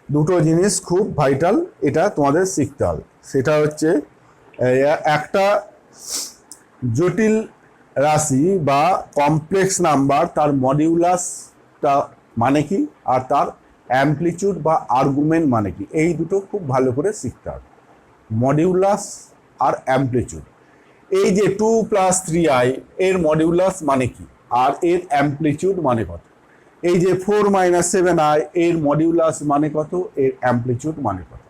দুটো জিনিস খুব ভাইটাল, এটা তোমাদের শিখতে হবে। সেটা হচ্ছে একটা জটিল রাশি বা কমপ্লেক্স নাম্বার, তার মডিউলাসটা মানে কি, আর তার অ্যামপ্লিটিউড বা আর্গুমেন্ট মানে কি, এই দুটো খুব ভালো করে শিখতে হবে। মডিউলাস আর অ্যামপ্লিটিউড, এই যে 2 + 3i এর মডিউলাস মানে কি আর এর অ্যামপ্লিটিউড মানে কত, এই যে 4 - 7i এর মডিউলাস মানে কত, এর অ্যামপ্লিটিউড মানে কত।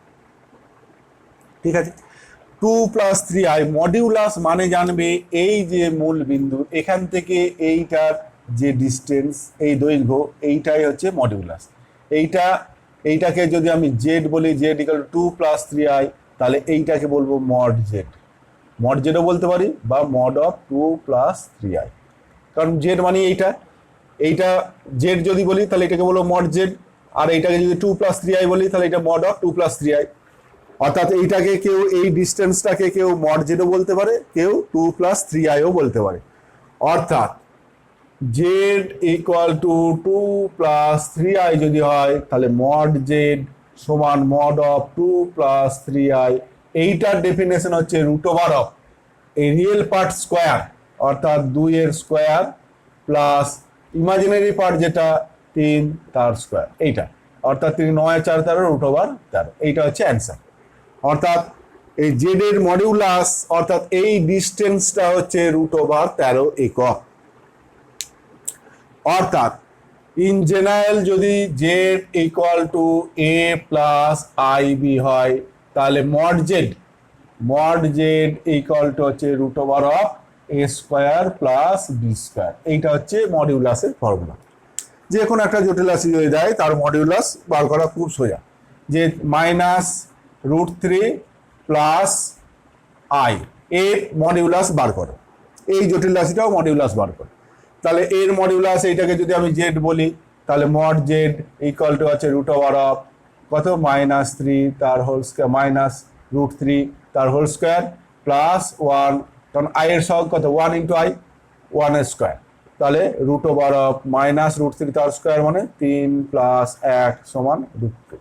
ঠিক আছে, 2 + 3i মডিউলাস মানে জানবে এই যে মূল বিন্দু, এখান থেকে এইটার যে ডিস্টেন্স, এই দৈর্ঘ্য, এইটাই হচ্ছে মডিউলাস। এইটাকে যদি আমি জেড বলি, জেড = 2 + 3i, তাহলে এইটাকে বলবো মড জেড, মড জেডও বলতে পারি বা মড অফ 2 + 3i, কারণ জেড মানে এইটা জেড যদি বলি তাহলে এটাকে বলবো মড জেড, আর এইটাকে যদি 2 + 3i বলি তাহলে এটা মড অফ 2 + 3i। অর্থাৎ এইটাকে কেউ, এই ডিস্টেন্সটাকে কেউ মড জেডও বলতে পারে, কেউ 2 + 3iও বলতে পারে। অর্থাৎ জেড = 2 + 3i যদি হয়, তাহলে মড জেড সমান মড অফ 2 + 3i। এইটার ডেফিনেশন হচ্ছে √ওভার অফ এই রিয়েল পার্ট স্কোয়ার, অর্থাৎ 2 এর স্কোয়ার প্লাস ইমাজিনারি পার্ট যেটা 3 তার স্কোয়ার, এইটা অর্থাৎ 3 9 4 13 √13, এইটা হচ্ছে অ্যান্সার। অর্থাৎ এই জেড এর মডিউলাস, অর্থাৎ এই ডিস্টেন্সটা হচ্ছে √13 একক। অর্থাৎ ইন জেনারেল যদি জেড = a + ib হয়, তাহলে মড জেড হচ্ছে √ওভার অফ a² + b², এইটা হচ্ছে মডিউলাসের ফর্মুলা। যে কোনো একটা জটিল রাশি যদি দেয় তার মডিউলাস বার করা খুব সোজা, যে -√3 + i এর মডিউলাস বার করো, এই জটিল রাশিটাও মডিউলাস বার করো। তাহলে এর মডিউলাস, এইটাকে যদি আমি জেড বলি, তাহলে মড জেড হচ্ছে √ওভার অফ কত, -3 তার হোল স্কোয়ার, -√3 তার হোল স্কোয়ার প্লাস 1, কারণ i এর সহগ কত, 1 × i, 1 এর স্কোয়ার, তাহলে √ওভার অফ -√3 তার স্কোয়ার মানে 3 + 1 = √2।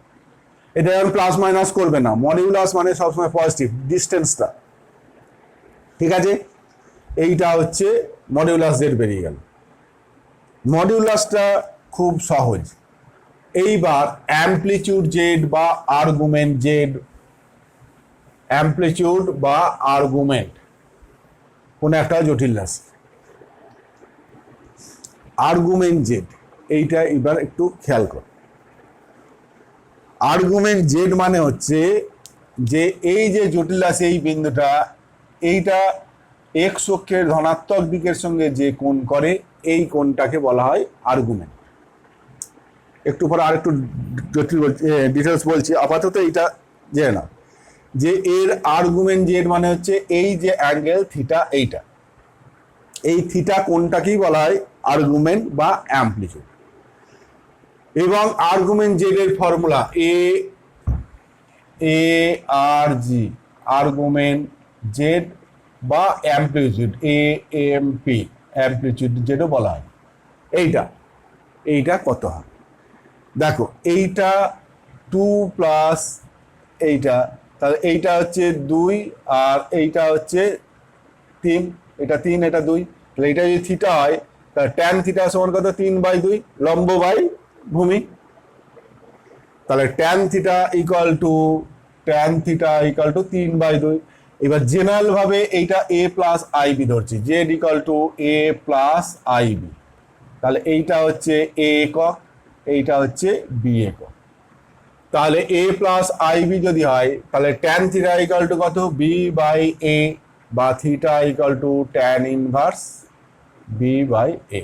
এটা এখন প্লাস মাইনাস করবে না, মডিউলাস মানে সবসময় পজিটিভ, ডিস্টেন্সটা। ঠিক আছে, এইটা হচ্ছে মডিউলাস জেড বেরিয়ে গেল। মডিউলাসটা খুব সহজ। এইবার অ্যামপ্লিটিউড জেড বা আর্গুমেন্ট জেড, অ্যামপ্লিটিউড বা আর্গুমেন্ট কোন একটা জটিল রাশি, আর্গুমেন্ট জেড, এইটা এবার একটু খেয়াল করো। আর্গুমেন্ট জেড মানে হচ্ছে যে এই যে জটিল রাশি, এই বিন্দুটা, এইটা এক্স অক্ষের ধনাত্মক দিকের সঙ্গে যে কোণ করে, এই কোণটাকে বলা হয় আর্গুমেন্ট। একটু পরে আর একটু জটিল ডিটেলস বলছি, আপাতত এইটা জেনে নাও যে এর আর্গুমেন্ট জেড মানে হচ্ছে এই যে অ্যাঙ্গেল থিটা, এইটা, এই থিটা কোণটাকেই বলা হয় আর্গুমেন্ট বা অ্যামপ্লিটিউড। এবং আর্গুমেন্ট জেড এর ফর্মুলা ARG, আর্গুমেন্ট জেড বা অ্যামপ্লিটিউড AMP, অ্যামপ্লিটিউড জেডও বলা হয়। এইটা কত হয় দেখো, এইটা 2 প্লাস এইটা, তাহলে এইটা হচ্ছে 2 আর এইটা হচ্ছে 3, এটা 3 এটা 2, তাহলে এটা যদি থিটা হয় তাহলে ট্যান থিটা সমান কত 3/2 লম্ব বাই ভূমি, তাহলে ট্যান থিটা ইকুয়াল টু 3/2। এবার জেনারেল ভাবে এইটা a প্লাস আইবি ধরছি, z equal to a plus i b, তাহলে এইটা হচ্ছে a একক, এইটা হচ্ছে b একক। তাহলে a প্লাস আইবি যদি হয় তাহলে ট্যান থিটা ইকুয়াল টু কত b/a, বা theta equal to tan inverse b/a,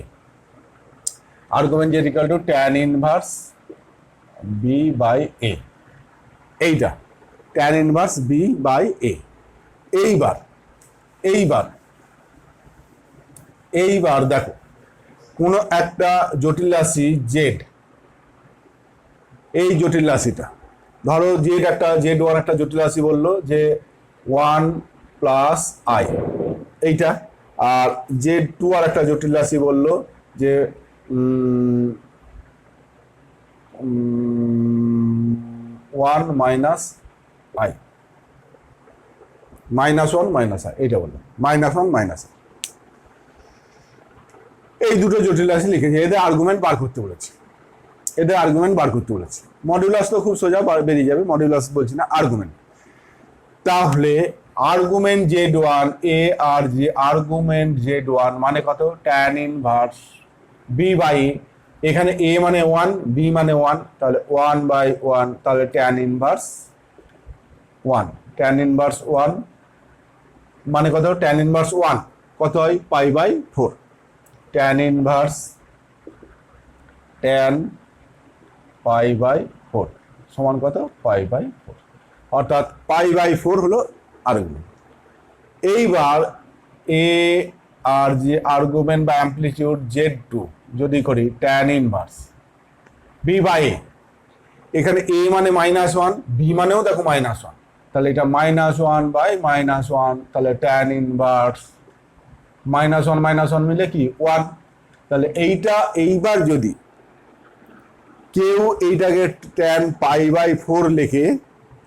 argument Z equal two tan inverse b/a, এইটা ট্যান ইনভার্স b/a। এইবার দেখো কোনো একটা জটিল রাশি জেড, এই জটিল রাশিটা ধরো Z1 একটা জটিল রাশি বললো যে 1 প্লাস আই এইটা, আর Z2 আর একটা জটিল রাশি বললো যে 1 মাইনাস আই, -1 - i, এইটা বললো -1 - i। এই দুটো জটিল রাশি লিখেছি, এদের আর্গুমেন্ট বার করতে বলেছি, মডুলাস তো খুব সোজা বেরিয়ে যাবে, মডুলাস বলছি না, আর্গুমেন্ট। তাহলে আর্গুমেন্ট Z1 a আর যে আর্গুমেন্ট Z1 মানে কত ট্যান ইনভার্স b/a, এখানে a মানে 1 b মানে 1, তাহলে 1/1, তাহলে ট্যান ইনভার্স 1 মানে কত ট্যান ইনভার্স 1 কত হয় π/4, ট্যান ইনভার্স ট্যান π/4 সমান কত π/4, অর্থাৎ π/4 হলো আর্গুমেন্ট। এইবার এ আর যে আর্গুমেন্ট বা অ্যামপ্লিটিউড Z2 যদি করি ট্যান ইনভার্স b/a, এখানে a মানে -1 b মানেও দেখো -1, তাহলে এটা -1/-1, তাহলে ট্যান ইনভার্স -1 মিলে কি 1, তাহলে এইবার যদি কেউ এইটাকে ট্যান π/4 লেখে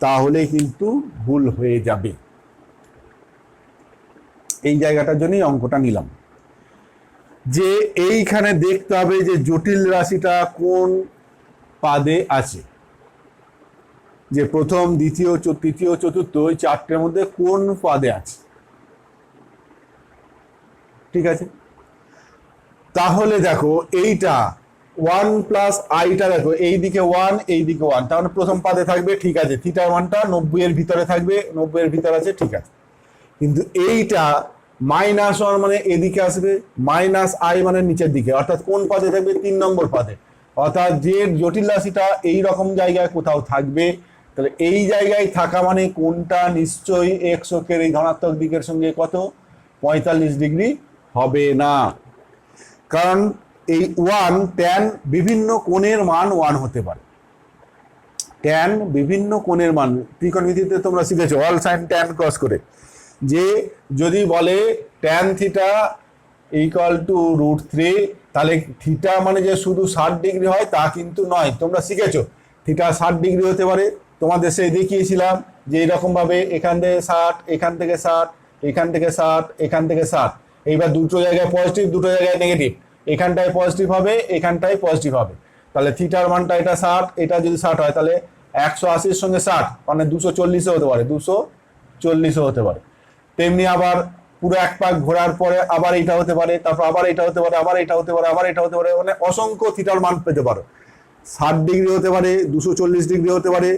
তাহলে কিন্তু ভুল হয়ে যাবে। এই জায়গাটার জন্যই অঙ্কটা নিলাম, যে এইখানে দেখতে হবে যে জটিল রাশিটা কোন পাদে আছে, যে প্রথম দ্বিতীয় তৃতীয় চতুর্থ ওই চারটের মধ্যে কোন পাদে আছে, ঠিক আছে। তাহলে দেখো এইটা 1 প্লাস আইটা দেখো এইদিকে 1 এইদিকে 1, তাহলে প্রথম পাদে থাকবে, ঠিক আছে, থিটার মানটা 90 এর ভিতরে থাকবে, 90 এর ভিতরে আছে, ঠিক আছে। কিন্তু এইটা -1 মানে এদিকে আসবে, -i মানে নিচের দিকে, অর্থাৎ কোন পাদে থাকবে 3 নম্বর পাদে, অর্থাৎ যে জটিল রাশিটা এই রকম জায়গায় কোথাও থাকবে, তাহলে এই জায়গায় থাকা মানে কোনটা নিশ্চয়ই x অক্ষের এই ধনাত্মক দিকের সঙ্গে কত 45 ডিগ্রি হবে না, কারণ এই 1 ট্যান বিভিন্ন কোণের মান 1 হতে পারে, ট্যান বিভিন্ন কোণের মান ত্রিকোণমিতিতে তোমরা শিখেছো অল সাইন ট্যান ক্রস করে, যে যদি বলে ট্যান থিটা ইকুয়াল টু √3, তাহলে থিটা মানে যে শুধু 60 ডিগ্রি হয় তা কিন্তু নয়, তোমরা শিখেছো থিটা 60 ডিগ্রি হতে পারে, তোমাদের সেই দেখিয়েছিলাম যে এইরকম ভাবে এখান থেকে 60, এখান থেকে 60, এখান থেকে 60, এখান থেকে 60, এইবার দুটো জায়গায় পজিটিভ দুটো জায়গায় নেগেটিভ, এখানটায় পজিটিভ হবে এখানটায় পজিটিভ হবে, তাহলে থিটার মানটা এটা 60, এটা যদি 60 হয় তাহলে 180 এর সঙ্গে 60 মানে 240 হতে পারে, 240 হতে পারে। তেমনি আবার পুরো এক পাক ঘোরার পরে আবার এটা হতে পারে, তারপর আবার এটা হতে পারে, আবার এটা হতে পারে, আবার এটা হতে পারে, মানে অসংখ্য থিটার মান পেতে পারো, 60 ডিগ্রি হতে পারে, 240 ডিগ্রি হতে পারে,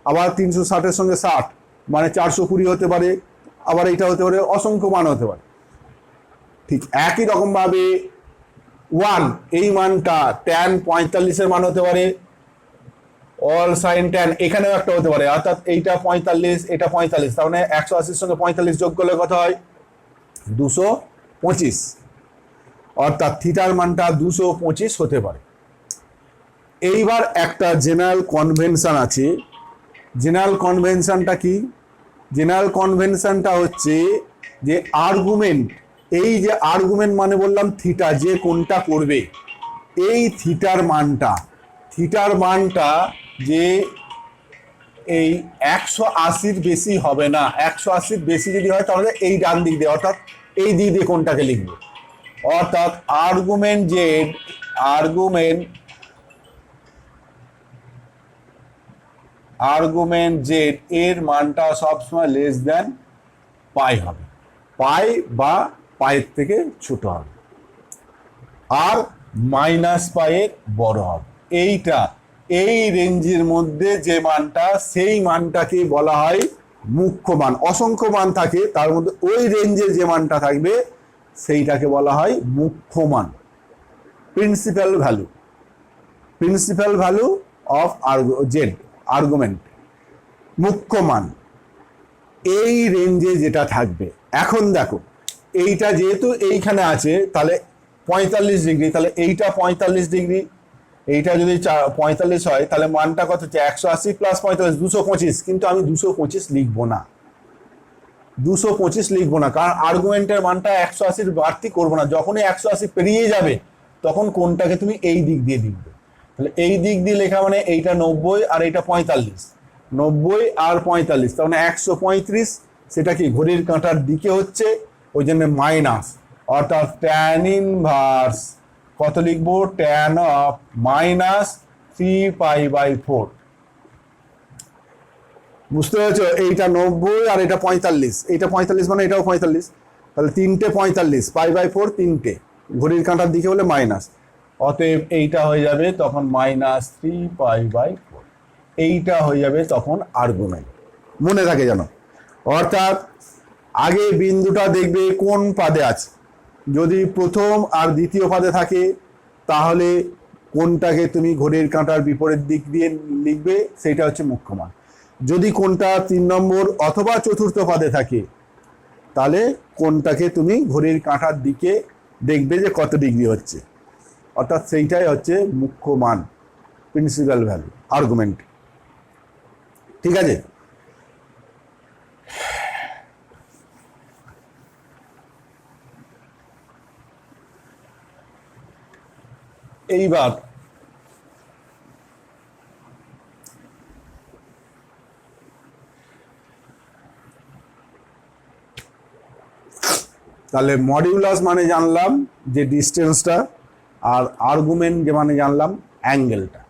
আবার 360 এর সঙ্গে 60 মানে 420 হতে পারে, আবার এটা হতে পারে, অসংখ্য মান হতে পারে। ঠিক একই রকম ভাবে 1 এই মানটা ট্যান 45 এর মান হতে পারে, অল সাইন ট্যান এখানেও একটা হতে পারে, অর্থাৎ এইটা 45 এটা 45, তার মানে 180 এর সঙ্গে 45 যোগ করলে কত হয় 225, অর্থাৎ থিটার মানটা 225 হতে পারে। এইবার একটা জেনারেল কনভেনশন আছে, জেনারেল কনভেনশনটা কি, জেনারেল কনভেনশনটা হচ্ছে যে আর্গুমেন্ট, এই যে আর্গুমেন্ট মানে বললাম থিটা যে কোনটা করবে, এই থিটার মানটা যে এই 180-র বেশি হবে না, 180-র বেশি যদি হয় তাহলে এই ডান দিক দিয়ে অর্থাৎ এই দিক দিয়ে কোনটাকে লিখবো, অর্থাৎ আর্গুমেন্ট জেড, আর্গুমেন্ট জেড এর মানটা সবসময় লেস দেন পাই হবে, পাই বা পাইয়ের থেকে ছোট হবে, আর মাইনাস পাইয়ের বড় হবে। এইটা এই রেঞ্জের মধ্যে যে মানটা, সেই মানটাকে বলা হয় মুখ্য মান। অসংখ্য মান থাকে, তার মধ্যে ওই রেঞ্জের যে মানটা থাকবে সেইটাকে বলা হয় মুখ্য মান, principal value of Z argument, মুখ্য মান এই রেঞ্জে যেটা থাকবে। এখন দেখো এইটা যেহেতু এইখানে আছে, তাহলে 45 ডিগ্রি, তাহলে এইটা 45 ডিগ্রি, এইটা যদি 45 হয়, তাহলে মানটা কত হচ্ছে 180 প্লাস 45 225। কিন্তু আমি 225 লিখবো না, 225 লিখবো না, কারণ আর্গুমেন্টের মানটা 180 বাড়তি করবো না। যখনই 180 পেরিয়ে যাবে তখন কোনটাকে তুমি এই দিক দিয়ে লিখবে। তাহলে এই দিক দিয়ে লেখা মানে এইটা 90 আর এইটা 45, 90 আর 45, তার মানে 135। সেটা কি ঘড়ির কাঁটার দিকে হচ্ছে, ওই জন্য মাইনাস, অর্থাৎ ট্যান ইনভার্স কত লিখবো, ট্যান অফ মাইনাস 3π/4। বুঝতে পেরেছো? এইটা 90 আর এটা 45, এইটা 45 মানে এটাও 45, তাহলে তিনটে 45, π/4 তিনটে, ঘড়ির কাঁটার দিকে হলে মাইনাস, অতএব এইটা হয়ে যাবে তখন মাইনাস 3π/4। এইটা হয়ে যাবে তখন আর্গুমেন্ট। মনে থাকে যেন, অর্থাৎ আগে বিন্দুটা দেখবে কোন পাদে আছে। যদি প্রথম আর দ্বিতীয় পাদে থাকে তাহলে কোনটাকে তুমি ঘড়ির কাঁটার বিপরীত দিক দিয়ে লিখবে, সেটা হচ্ছে মুখ্য মান। যদি কোনটা 3 নম্বর অথবা চতুর্থ পাদে থাকে তাহলে কোনটাকে তুমি ঘড়ির কাঁটার দিকে দেখবে যে কত ডিগ্রি হচ্ছে, অর্থাৎ সেইটাই হচ্ছে মুখ্য মান, প্রিন্সিপাল ভ্যালু, আর্গুমেন্ট। ঠিক আছে? এইবার তাহলে মডিউলাস মানে জানলাম যে ডিস্টেন্সটা, আর আর্গুমেন্ট যে মানে জানলাম অ্যাঙ্গেলটা।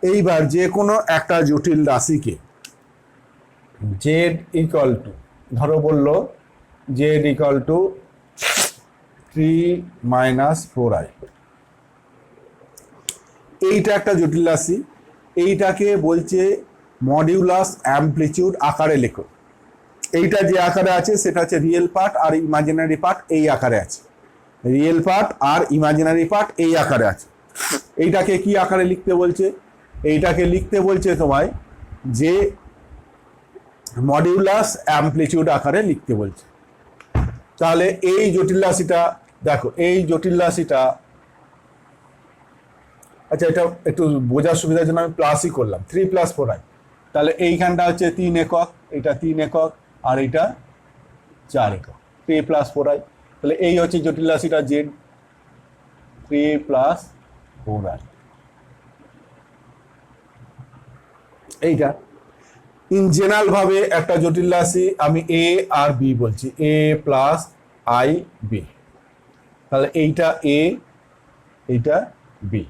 এইবার যে কোনো একটা জটিল রাশিকে জেড ইকুয়াল টু, ধরো বললো জেড ইকুয়াল টু 3 - 4i, এইটা একটা জটিল রাশি, এইটাকে বলছে মডিউলাস অ্যামপ্লিটিউড আকারে লেখো। এইটা যে আকারে আছে সেটা হচ্ছে রিয়েল পার্ট আর ইমাজিনারি পার্ট এই আকারে আছে, রিয়েল পার্ট আর ইমাজিনারি পার্ট এই আকারে আছে। এইটাকে কি আকারে লিখতে বলছে? এইটাকে লিখতে বলছে তোমায় যে মডিউলাস অ্যামপ্লিটিউড আকারে লিখতে বলছে। তাহলে এই জটিল রাশিটা দেখো, এই জটিল রাশিটা, আচ্ছা এটা একটু বোঝার সুবিধার জন্য আমি প্লাসই করলাম, 3 + 4i। তাহলে এইখানটা হচ্ছে 3 একক, এটা 3 একক, আর এটা 4 একক, 3 + 4i। তাহলে এই হচ্ছে জটিল রাশিটা জেড, 3 + 4i। এইটা ইন জেনারেল ভাবে একটা জটিল রাশি আমি এ আর বি বলছি, a + i/b। তাহলে এইটা এ, এইটা বি,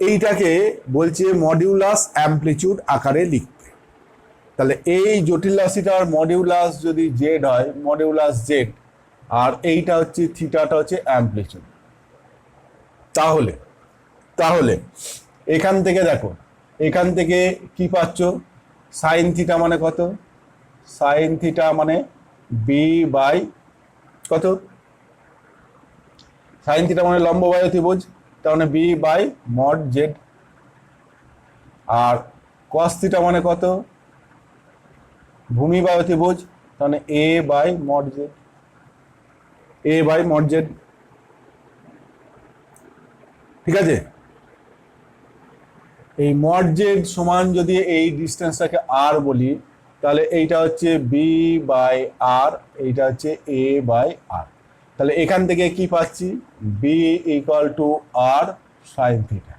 এইটাকে বলছে মডিউলাস অ্যামপ্লিটিউড আকারে লিখতে। তাহলে এই জটিল রাশিটার মডিউলাস যদি জেড হয়, মডিউলাস জেড, আর এইটা হচ্ছে থিটাটা হচ্ছে অ্যামপ্লিটিউড। তাহলে তাহলে এখান থেকে দেখো, এখান থেকে কি পাচ্ছ, সাইন থিটা মানে কত, সাইন থিটা মানে বি বাই কত, সাইন থিটা মানে লম্ব বাই অতিভুজ, তার মানে বি বাই মড জেড। আর কস থিটা মানে কত, ভূমি বাই অতিভুজ, তার মানে A by mod Z, A by mod Z. ঠিক আছে? এই মড জেড সমান যদি এই ডিস্টেন্সটাকে আর বলি, তাহলে এইটা হচ্ছে বি বাই আর, এইটা হচ্ছে এ বাই আর। তাহলে এখান থেকে কি পাচ্ছি, B equal to R sine theta,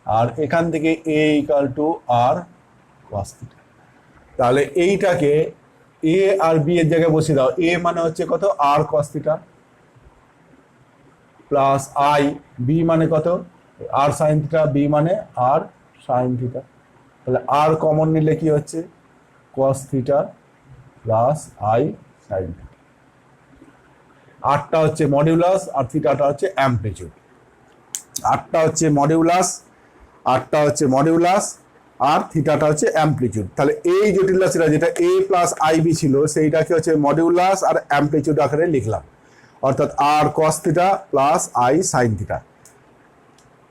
আর এখান থেকে A equal to R cos theta. তাহলে এইটাকে এ আর বি এর জায়গায় বসিয়ে দাও। এ মানে হচ্ছে কত R cos theta plus i, B মানে কত আর সাইন থিটা, বি মানে আর সাইন থিটা। তাহলে আর কমন নিলে কি হচ্ছে কস theta plus i sine theta. আরটা হচ্ছে মডিউলাস আর থিটাটা হচ্ছে অ্যাম্পলিটিউড। আরটা হচ্ছে মডিউলাস, আরটা হচ্ছে মডিউলাস আর থিটাটা হচ্ছে অ্যাম্পলিটিউড। তাহলে এই জটিল রাশিটা যেটা এ প্লাস আইবি ছিল সেইটাকে হচ্ছে মডিউলাস আর অ্যাম্পলিটিউড আকারে লিখলাম, অর্থাৎ R cos theta plus i sine theta.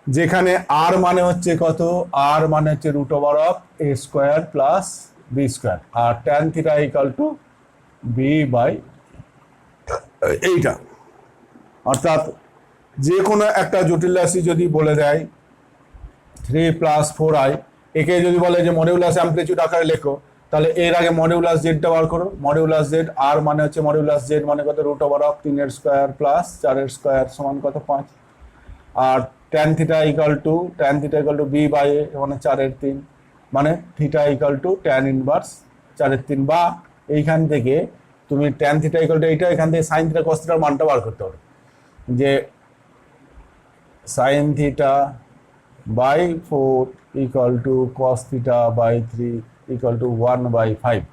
যেখানে আর মানে হচ্ছে কত, আর মানে হচ্ছে root over of A square plus B square, আর tan theta equal to B by এইটা। অর্থাৎ যে কোনো একটা জটিল রাশি যদি বলে দেয় 3 + 4i, একে যদি বলে যে মডিউলাস অ্যাম্পলিটিউড আকারে লেখো, তাহলে এর আগে মডিউলাস জেডটা বার করো। মডিউলাস জেড আর মানে হচ্ছে মডিউলাস জেড মানে কত root over of 3 square plus 4 square সমান কত 5, আর tan theta equal to B by A মানে 4/3 মানে theta equal to tan inverse 4/3। বা এইখান থেকে তুমি ট্যান থিটা ইকাল টু এইটা, এখান থেকে সাইন থিটা কস থিটার মানটা বার করতে হবে, যে sine theta by 4 equal to cos theta by 3 equal to 1/5।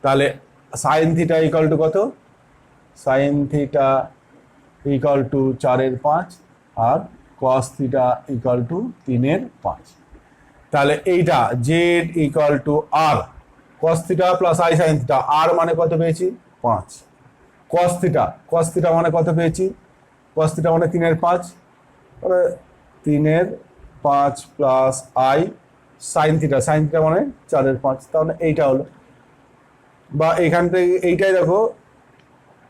তাহলে সাইন থিটা ইকাল টু কত, সাইন থিটা ইকাল টু 4/5 আর কস থিটা ইকাল টু 3/5। তাহলে এইটা Z equal to R cos theta plus i sine theta, R মানে কত পেয়েছি 5, কস theta মানে কত পেয়েছি, কস থিটা মানে 3/5, মানে 3/5 প্লাস আই সাইন থিটা মানে 4/5। তাহলে এইটা হলো, বা এখান থেকে এইটাই দেখো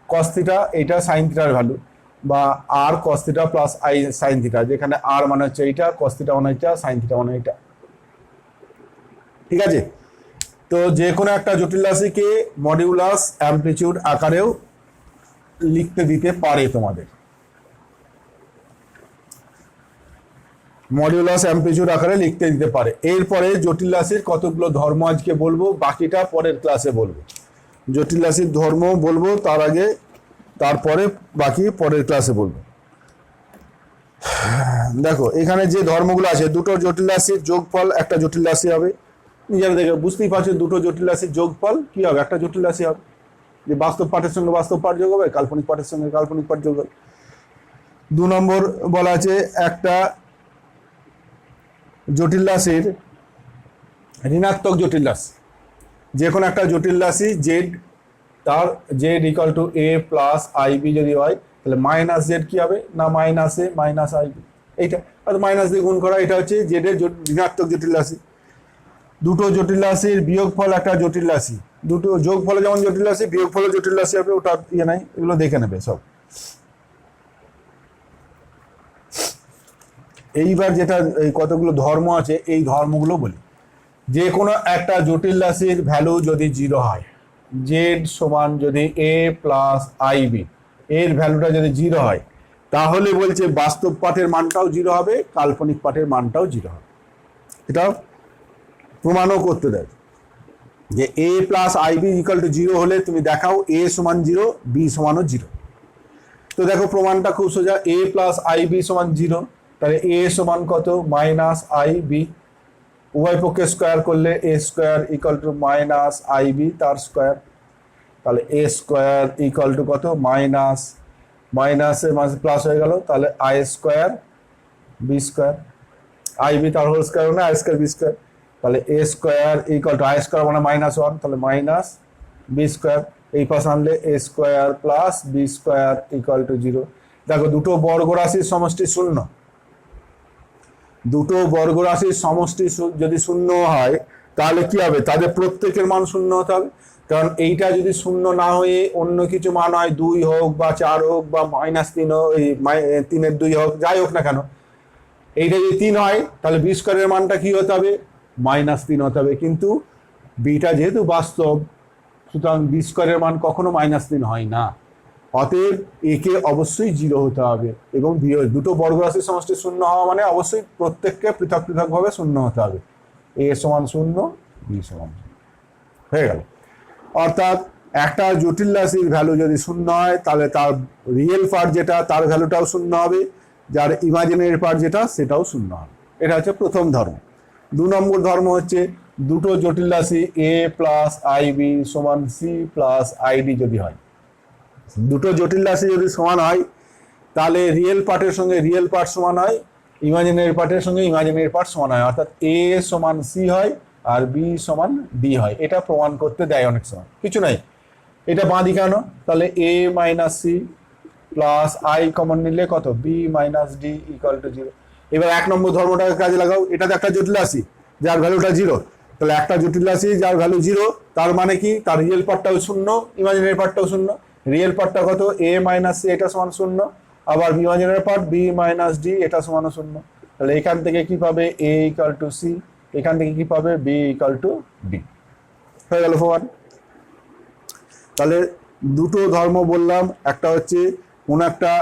কস থিটা, এইটা সাইন থিটার ভ্যালু, বা R cos theta plus i sine theta, যেখানে আর মানে হচ্ছে এইটা, কস থিটা মানে এইটা, সাইন থিটা মানে এইটা। ঠিক আছে, তো যে কোনো একটা জটিল রাশিকে মডিউলাস অ্যাম্পলিটিউড আকারেও লিখতে দিতে পারে তোমাদের, মডিউলাস অ্যাম্পলিটিউড আকারে লিখতে দিতে পারে। এরপরে জটিল রাশির কতগুলো ধর্ম আজকে বলবো, বাকিটা পরের ক্লাসে বলবো। জটিল রাশির ধর্ম বলবো তার আগে, তারপরে বাকি পরের ক্লাসে বলবো। দেখো এখানে যে ধর্মগুলো আছে, দুটো জটিল রাশির যোগফল একটা জটিল রাশি হবে। নিজেরা দেখে বুঝতেই পারছো দুটো জটিল রাশির যোগফল কি হবে, একটা জটিল রাশি হবে। যে বাস্তব পাঠের সঙ্গে বাস্তব পাঠ যোগ হবে, কাল্পনিক পাঠের সঙ্গে কাল্পনিক পাঠ যোগ হবে। 2 নম্বর বলা আছে একটা জটিল রাশির ঋণাত্মক জটিল রাশি, যে কোনো একটা জটিল রাশি জেড, তার z equal to a plus i b যদি হয়, তাহলে মাইনাস জেড কি হবে না মাইনাস এ মাইনাস আইবি, এইটা মাইনাস দিয়ে গুণ করা, এটা হচ্ছে জেডের ঋণাত্মক জটিল রাশি। দুটো জটিল রাশির বিয়োগফল একটা জটিল রাশি, দুটো যোগফলে যেমন জটিল রাশি বিয়োগফলে জটিল রাশি হবে, ওটা ইয়ে নাই, এগুলো দেখে নেবে সব। এইবার যেটা এই কতগুলো ধর্ম আছে এই ধর্মগুলো বলি। যে কোনো একটা জটিল রাশির ভ্যালু যদি 0 হয়, জেড সমান যদি এ প্লাস আইবি এর ভ্যালুটা যদি 0 হয়, তাহলে বলছে বাস্তব পাঠের মানটাও 0 হবে, কাল্পনিক পাঠের মানটাও 0 হবে। এটা প্রমাণও করতে দেয় যে এ প্লাস আইবি ইকাল টু 0 হলে তুমি দেখাও এ সমান 0 বি সমানও 0। তো দেখো প্রমাণটা খুব সোজা, এ প্লাস আইবি সমান 0, তাহলে এ সমান কত মাইনাস আইবি, উভয় পক্ষে স্কোয়ার করলে A square equal to minus i B তার স্কোয়ার, তাহলে এ স্কোয়ার ইকাল টু কত মাইনাস মাইনাসে প্লাস হয়ে গেল, তাহলে i square B square, i B তার হোল স্কোয়ার মানে আই স্কোয়ার বি স্কোয়ার, তাহলে A square equal to i square মানে -1, তাহলে মাইনাস বি স্কোয়ার, এই পাশে আনলে A square plus B square equal to 0। দেখো দুটো বর্গ রাশির সমষ্টি 0, দুটো বর্গ রাশির সমষ্টি যদি 0 হয় তাহলে কি হবে, তাদের প্রত্যেকের মান 0 হতে হবে। কারণ এইটা যদি 0 না হয়ে অন্য কিছু মান হয়, 2 হোক বা 4 হোক বা -3 হোক, 3/2 হোক, যাই হোক না কেন, এইটা যদি 3 হয় তাহলে বি স্কোয়ারের মানটা কি হতে হবে -3 হতে হবে। কিন্তু বিটা যেহেতু বাস্তব, সুতরাং বি স্কোয়ারের মান কখনো -3 হয় না, অতএব একে অবশ্যই 0 হতে হবে। এবং দুটো বর্গ রাশির সমষ্টি 0 হওয়া মানে অবশ্যই প্রত্যেককে পৃথক পৃথকভাবে 0 হতে হবে। এ সমান 0 বি সমান 0 হয়ে গেল। অর্থাৎ একটা জটিল রাশির ভ্যালু যদি শূন্য হয় তাহলে তার রিয়েল পার্ট যেটা তার ভ্যালুটাও শূন্য হবে, যার ইমাজিনারি পার্ট যেটা সেটাও শূন্য হবে। এটা হচ্ছে প্রথম ধর্ম। 2 নম্বর ধর্ম হচ্ছে দুটো জটিল রাশি a প্লাস আইবি সমান সি প্লাস আইডি যদি হয়। দুটো জটিল রাশি যদি সমান হয় তাহলে রিয়েল পার্টের সঙ্গে রিয়েল পার্ট সমান হয়, ইমাজিনারি পার্টের সঙ্গে ইমাজিনারি পার্ট সমান হয়, অর্থাৎ a সমান সি হয় আর বি সমান ডি হয়। এটা প্রমাণ করতে দেয় অনেক সময়, কিছু নাই, এটা বাঁ দিকে আনো, তাহলে a minus c plus i common নিলে কত b minus d equal to 0। এবার 1 নম্বর ধর্মটাকে কাজে লাগাও, এটা তো একটা জটিল রাশি যার ভ্যালুটা 0, তাহলে একটা জটিল রাশি যার ভ্যালু 0 তার মানে কি তার রিয়েল পার্টটাও শূন্য, ইমাজিনারি পার্টটাও শূন্য। রিয়েল পার্টটা কত a মাইনাস সি এটা সমান শূন্য, আবার imaginary part b minus d এটা সমান শূন্য। তাহলে এখান থেকে কি পাবে a ইকুয়াল টু সি, এখান থেকে কি পাবে b ইকুয়াল টু ডি, হয়ে গেল প্রমাণ। তাহলে দুটো ধর্ম বললাম, একটা হচ্ছে কোন একটা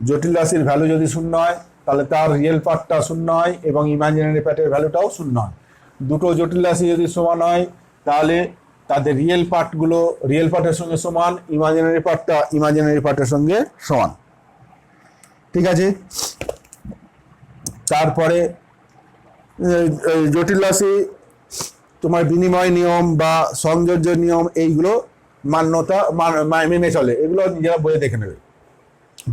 জটিল রাশির ভ্যালু যদি শূন্য হয় তাহলে তার রিয়েল পার্টটা শূন্য হয় এবং ইমাজিনারি পার্টের ভ্যালুটাও শূন্য হয়। দুটো জটিল রাশি যদি সমান হয় তাহলে তাদের রিয়েল পার্টগুলো রিয়েল পার্টের সঙ্গে সমান, ইমাজিনারি পার্টটা ইমাজিনারি পার্টের সঙ্গে সমান। ঠিক আছে, তারপরে জটিল রাশি তোমার বিনিময় নিয়ম বা সংযোজ্য নিয়ম এইগুলো মান্যতা মেনে চলে, এগুলো নিজেরা বইয়ে দেখে নেবে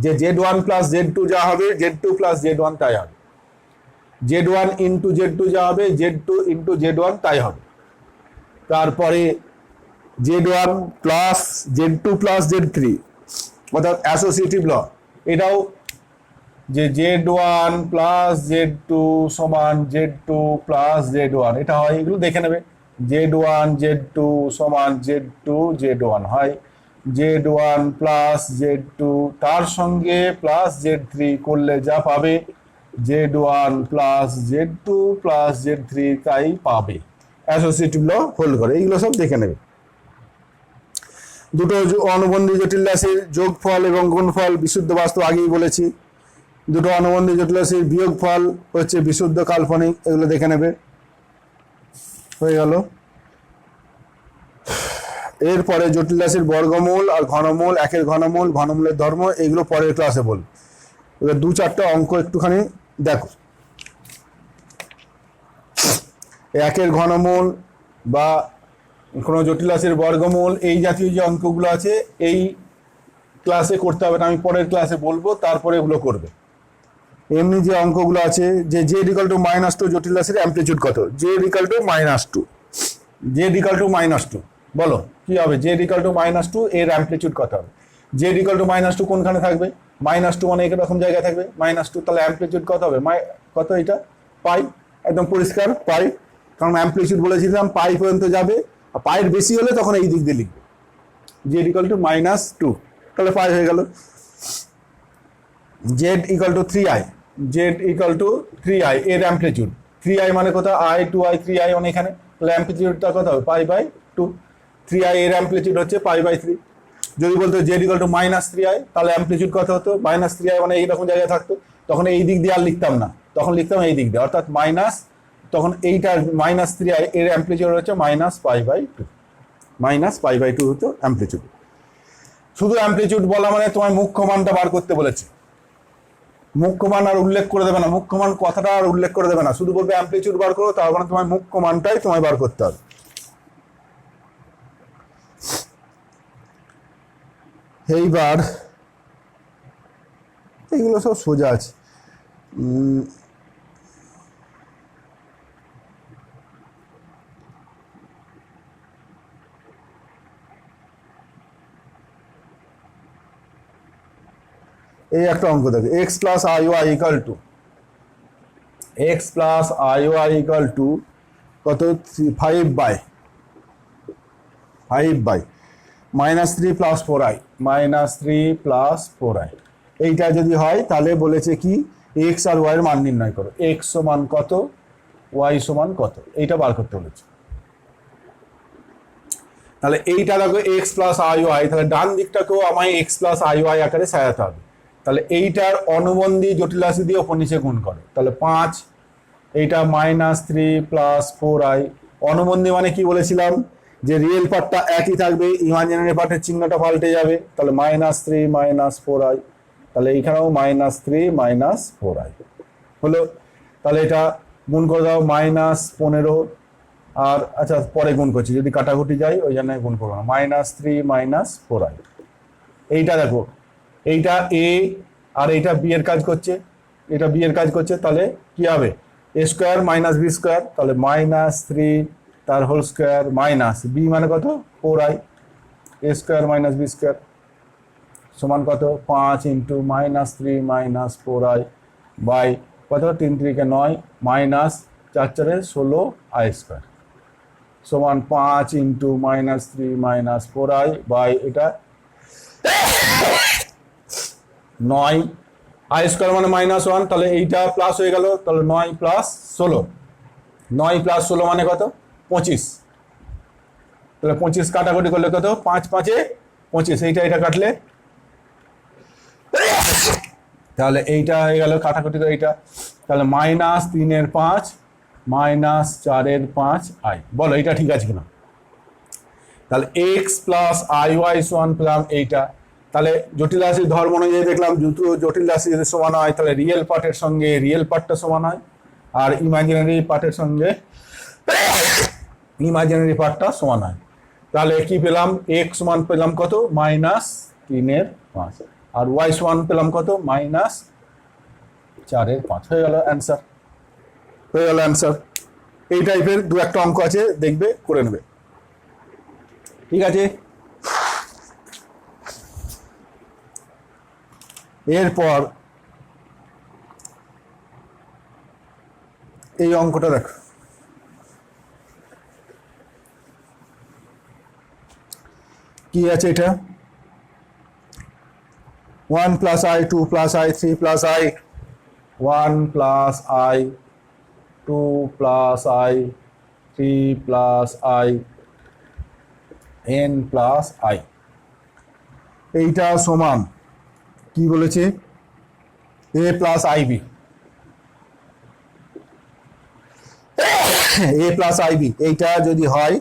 যে Z1 প্লাস Z2 যা হবে Z2 প্লাস Z1 তাই হবে, Z1 ইন্টু Z2 যা হবে Z2 ইন্টু Z1 তাই হবে। তারপরে Z1 plus Z2 plus Z3 অর্থাৎ অ্যাসোসিয়েটিভ ল, এটাও যে Z1 প্লাস Z2 সমান Z2 প্লাস Z1 এটা হয়, এগুলো দেখে নেবে। Z1 Z2 সমান Z2 Z1 হয়, Z1 প্লাস Z2 তার সঙ্গে প্লাস Z3 করলে যা পাবে Z1 plus Z2 plus Z3 তাই পাবে, অ্যাসোসিয়েটিভ ল হোল্ড করে, এইগুলো সব দেখে নেবে। দুটো অনুবন্ধী জটিল রাশির যোগফল এবং গুণফল বিশুদ্ধ বাস্তব আগেই বলেছি, দুটো অনুবন্ধী জটিল রাশির বিয়োগফল হচ্ছে বিশুদ্ধ কাল্পনিক, এগুলো দেখে নেবে, হয়ে গেল। এরপরে জটিল রাশির বর্গমূল আর ঘনমূল, একের ঘনমূল, ঘনমূলের ধর্ম, এগুলো পরের ক্লাসে বল। এবার 2-4টা অঙ্ক একটুখানি দেখো। একের ঘনমূল বা কোনো জটিল রাশির বর্গমূল এই জাতীয় যে অঙ্কগুলো আছে এই ক্লাসে করতে হবে না, আমি পরের ক্লাসে বলবো, তারপরে এগুলো করবে। এমনি যে অঙ্কগুলো আছে যে Z=-2 জটিল রাশির অ্যামপ্লিটিউড কত, Z=-2, Z=-2 বলো কি হবে, Z=-2 এর অ্যামপ্লিটিউড কত হবে, Z=-2 কোনখানে থাকবে, -2 মানে এরকম জায়গায় থাকবে -2, তাহলে অ্যামপ্লিটিউড কত হবে, কত এটা পাই, একদম পরিষ্কার পাই, কারণ অ্যামপ্লিটিউড বলেছিলাম পাই পর্যন্ত যাবে, আর পাইয়ের বেশি হলে তখন এই দিক দিয়ে লিখবে Z=-2, তাহলে পাই হয়ে গেল। Z=3i, Z=3i এর অ্যামপ্লিটিউড, 3i মানে কোথাও i 2i 3i মানে এখানে, তাহলে অ্যামপ্লিটিউডটা কত হবে π/2, 3i এর অ্যামপ্লিটিউড হচ্ছে π/3। যদি বলতো Z=-3i তাহলে অ্যামপ্লিটিউড কত হতো, -3i মানে এইরকম জায়গায় থাকতো, তখন এই দিক দিয়ে আর লিখতাম না, তখন লিখতাম এই দিক দিয়ে, অর্থাৎ মাইনাস, তখন এইটার -3i এর অ্যামপ্লিটিউড হচ্ছে -π/2 হতো অ্যামপ্লিটিউড। শুধু অ্যামপ্লিটিউড বলা মানে তোমার মুখ্য মানটা বার করতে বলেছে, মুখ্য মান আর উল্লেখ করে দেবে না, মুখ্য মান কথাটা আর উল্লেখ করে দেবে না, শুধু বলবে অ্যামপ্লিটিউড বার করো, তার মানে তোমার মুখ্য মানটাই তোমায় বার করতে হবে। এইবার এইগুলো সব সোজা আছে, এই একটা অঙ্ক দেখো, x plus iy equal to কত 5/3 প্লাস 4i, এইটা যদি হয় তাহলে বলেছে কি x আর y এর মান নির্ণয় করো, x সমান কত y সমান কত, এইটা বার করতে বলেছে। তাহলে এইটা দেখো x প্লাস iy, তাহলে ডান দিকটাকেও আমায় x প্লাস iy আকারে সাজাতে হবে, তাহলে এইটার অনুবন্ধী জটিল রাশি দিয়ে ওপর নিচে গুণ করো, তাহলে 5, এইটা -3 প্লাস 4i, অনুবন্ধী মানে কি বলেছিলাম যে রিয়েল পার্টটা একই থাকবে, ইমাজিনারি পার্টের চিহ্নটা পাল্টে যাবে, তাহলে -3 -4i, তাহলে এইখানেও -3 -4i হলো। তাহলে এটা গুণ করে দাও, -15, আর আচ্ছা পরে গুণ করছি, যদি কাটাকুটি যাই ওই জন্য গুণ করবো না, -3 -4i। এইটা দেখো, এইটা এ আর এইটা বি এর কাজ করছে, এটা বি এর কাজ করছে, তাহলে কি হবে, a square minus B square, তাহলে -3 তার হোল স্কোয়ার মাইনাস বি মানে কত 4i, a square minus B square সমান কত 5 ইন্টু -3 -4i বাই কত 3 3 9 মাইনাস 4 4 16i স্কোয়ার সমান 5 ইন্টু -3 -4i বাই এটা 9 i স্কোয়ার মানে -1, তাহলে এইটা প্লাস হয়ে গেল, তাহলে 9 + 16, 9 + 16 মানে কত 25, তাহলে 25 কাটাকুটি করলে কত 5 5 এ 25, এইটা এটা কাটলে তাহলে এইটা হয়ে গেল কাটাকুটি করে এইটা, তাহলে -3 এর 5 -4 এর 5i, বলো এইটা ঠিক আছে কিনা। তাহলে x + iy সমান পেলাম এইটা। তাহলে জটিল রাশির ধর্ম অনুযায়ী দেখলাম দুটো জটিল রাশি যদি সমান হয় তাহলে রিয়েল পার্টের সঙ্গে রিয়েল পার্টটা সমান হয়, আর ইমাজিনারি পার্টের সঙ্গে ইমাজিনারি পার্টটা সমান হয়। তাহলে কি পেলাম, x সমান পেলাম কত -3 এর 5, আর y সমান পেলাম কত -4 এর 5, হয়ে গেল অ্যান্সার, হয়ে গেল অ্যান্সার। এই টাইপের দু একটা অঙ্ক আছে, দেখবে করে নেবে, ঠিক আছে। এরপর এই অঙ্কটা দেখো, কি আছে এটা, 1 + i 2 + i 3 + i 1 + i 2 + i 3 + i n + i, এইটা সমান কি বলেছে a + ib, a + ib এইটা যদি হয়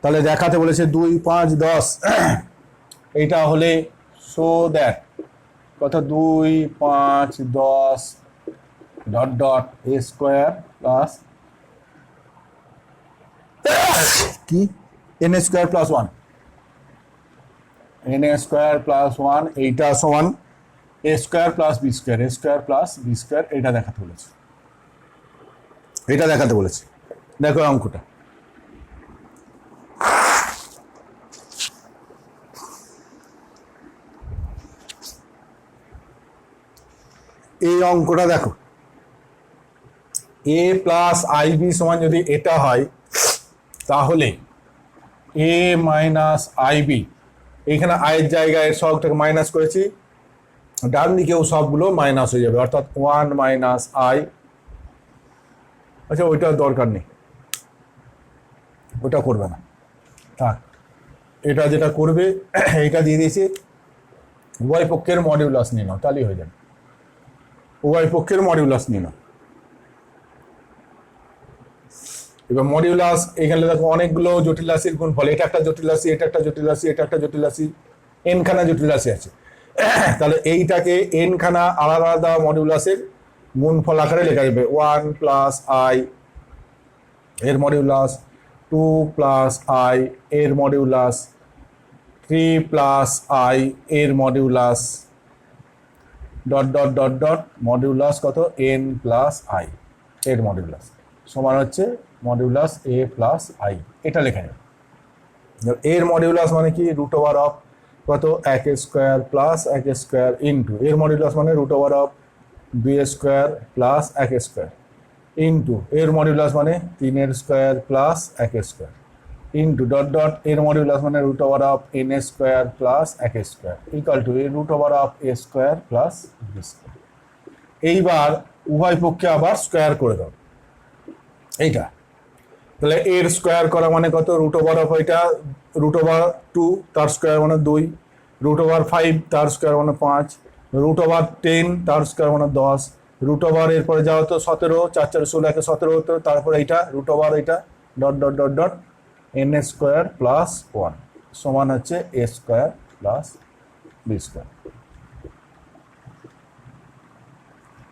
তাহলে দেখাতে বলেছে 2 5 10, এইটা হলে শো দ্যাট কত 2 5 10 dot dot a square plus কি n square plus 1, n square plus 1 এইটা সমান a square plus B square, a square plus B square, এটা দেখাতে বলেছে, এটা দেখাতে বলেছে। দেখো অঙ্কটা, এই অঙ্কটা দেখো, a + ib সমান যদি এটা হয় তাহলে a - ib, এইখানে আয়ের জায়গায় সবটাকে মাইনাস করেছি, ডান দিকেও সবগুলো মাইনাস হয়ে যাবে, অর্থাৎ 1 - i, আচ্ছা ওইটার দরকার নেই, ওটা করবে না, থাক। এটা যেটা করবে এইটা দিয়ে দিয়েছি, উভয় পক্ষের মডিউলাস নিয়ে নাও, তাহলেই হয়ে যাবে, উভয় পক্ষের মডিউলাস নিয়ে নাও। এবার মডিউলাস, এখানে দেখো অনেকগুলো জটিল রাশির গুণফল, এটা একটা জটিল রাশি, এটা একটা জটিল রাশি, এটা একটা জটিল রাশি, n খানা জটিল রাশি আছে, তাহলে এইটাকে n খানা আলাদা আলাদা মডিউলাসের গুণফল আকারে লেখা যাবে, 1 + i এর মডিউলাস, 2 + i এর মডিউলাস, 3 + i এর modulus, dot dot dot dot modulus কত n + i এর মডিউলাস সমান হচ্ছে মডিউলাস a + i, এটা লেখা যাবে। এর মডিউলাস মানে কি, √() কত 1 স্কোয়ার প্লাস 1 স্কোয়ার ইন্টু, এর মডিউলাস মানে √() 2 স্কোয়ার প্লাস 1 স্কোয়ার ইন্টু, এর মডিউলাস মানে 3 square plus 1 square into dot dot, এর মডিউলাস মানে √() n square plus 1 square equal to √() a square plus b square. এইবার উভয় পক্ষে আবার স্কোয়ার করে দাও এইটা, তাহলে এর স্কোয়ার করা মানে কত, √() এটা √(2) তার স্কোয়ার মানে 2, √(5) তার স্কোয়ার মানে 5, √(10) তার স্কোয়ার মানে 10, √() এরপরে যাওয়া তো 17, 4 4 16 1 17 হতো, তারপরে এইটা √() এটা dot dot dot dot N square plus 1 সমান হচ্ছে এ স্কোয়ার প্লাস বি স্কোয়ার।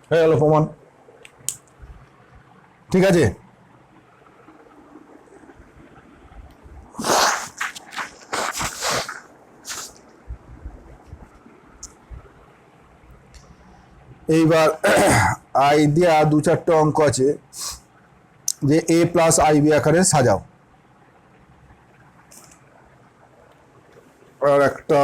হয়ে গেল প্রমাণ। ঠিক আছে, এইবার আই দিয়া 2-4টে অঙ্ক আছে যে এ প্লাস আই বি আকারে সাজাও। আর একটা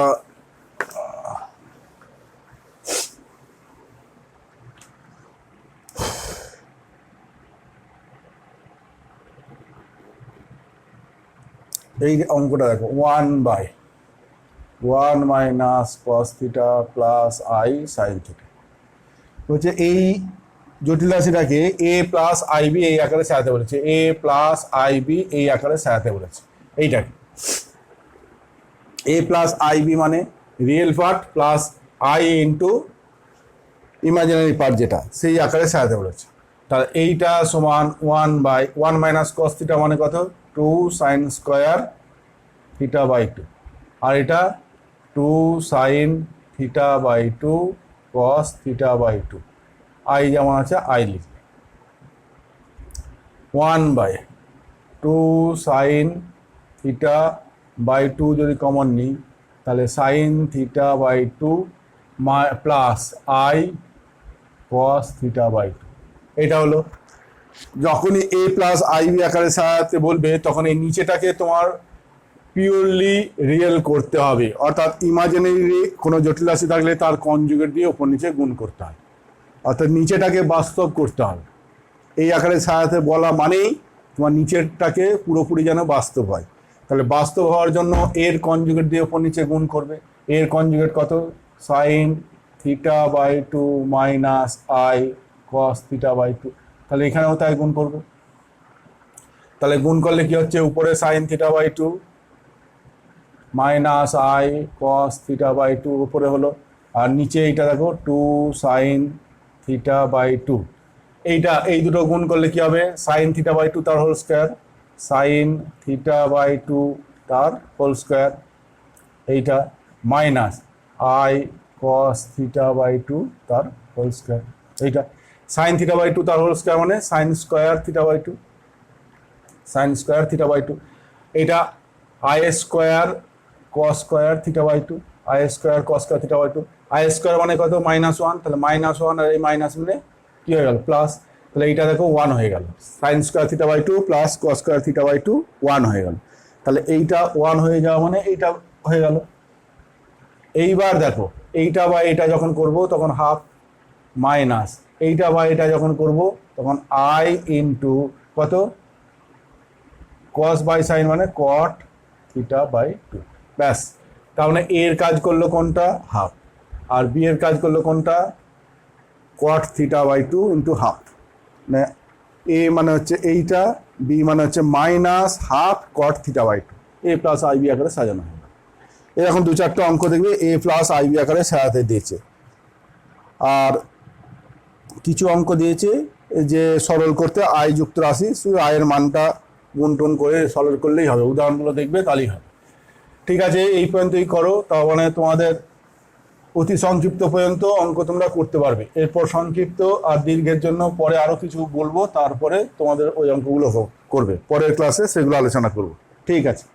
এই অঙ্কটা দেখো 1/1 minus cos theta plus i sine theta হচ্ছে এই জটিল রাশিটাকে এ প্লাস আই বি এই আকারে সাজাতে বলেছে, এ প্লাস আই বি এই আকারে সাজাতে বলেছে। এইটাকে এ প্লাস আই বি মানে real part plus i into imaginary part যেটা সেই আকারে সাজাতে বলেছে। তাহলে এইটা সমান 1/1 মাইনাস কস থিটা মানে কত 2 সাইন স্কোয়ার থিটা বাই 2, আর এটা 2 sine theta by 2 cos theta by 2। I যেমন আছে আই লিখবে 1/2 সাইন থিটা বাই 2 যদি কমন নিই তাহলে sine theta by 2 plus i cos theta by 2। এটা হলো যখনই এ প্লাস আই বি আকারে সাজাতে বলবে তখন এই নিচেটাকে তোমার পিওরলি রিয়েল করতে হবে, অর্থাৎ ইমাজিনারি কোনো জটিল রাশি থাকলে তার কনজুগেট দিয়ে ওপর নিচে গুণ করতে হয়, অর্থাৎ নিচেটাকে বাস্তব করতে হবে। এই আকারে সাজাতে বলা মানেই তোমার নিচেরটাকে পুরোপুরি যেন বাস্তব হয়। তাহলে বাস্তব হওয়ার জন্য এর কনজুগেট দিয়ে ওপর নিচে গুণ করবে। এর কনজুগেট কত sine theta by 2 minus i cos theta by 2। তাহলে এখানেও তাই গুণ করবে। তাহলে গুণ করলে কি হচ্ছে উপরে sine theta by 2 minus i cos theta by 2 উপরে হলো, আর নিচে এইটা দেখো 2 সাইন থিটা বাই 2। এইটা এই দুটো গুণ করলে কি হবে সাইন থিটা বাই 2 তার whole square, sine theta by 2 তার হোল স্কোয়ার, এইটা minus i cos theta by 2 তার হোল স্কোয়ার। এইটা সাইন থিটা বাই 2 তার হোল স্কোয়ার মানে sine square theta by 2, sine square theta by 2। এটা i square cos square theta by 2, i square cos square theta by 2। I square মানে কত -1, তাহলে -1 আর এই minus মিলে কি হয়ে গেল প্লাস। তাহলে এইটা দেখো 1 হয়ে গেল, sine square theta by 2 plus cos square theta by 2 1 হয়ে গেল। তাহলে এইটা 1 হয়ে যাওয়া মানে এইটা হয়ে গেল। এইবার দেখো এইটা বা এটা যখন করব তখন হাফ মাইনাস এইটা বা এটা যখন করব তখন আই ইন্টু কত কস বাই সাইন মানে কট থিটা বাই 2। ব্যাস, তার মানে এর কাজ করলো কোনটা হাফ, আর বি এর কাজ করলো কোনটা cot theta by 2 into half. মানে এ মানে হচ্ছে এইটা, বি মানে হচ্ছে minus half cot theta by 2। A plus i b আকারে সাজানো হবে। এরকম 2-4টে অঙ্ক দেখবে এ প্লাস আই বি আকারে সাজাতে দিয়েছে। আর কিছু অঙ্ক দিয়েছে যে সরল করতে আই যুক্ত রাশি, শুধু আয়ের মানটা গুণটুন করে সরল করলেই হবে। উদাহরণগুলো দেখবে তাহলেই হবে। ঠিক আছে, এই পর্যন্তই করো, তার মানে তোমাদের অতি সংক্ষিপ্ত পর্যন্ত অঙ্ক তোমরা করতে পারবে। এরপর সংক্ষিপ্ত আর দীর্ঘের জন্য পরে আরও কিছু বলবো, তারপরে তোমাদের ওই অঙ্কগুলো করবে। পরের ক্লাসে সেগুলো আলোচনা করব। ঠিক আছে।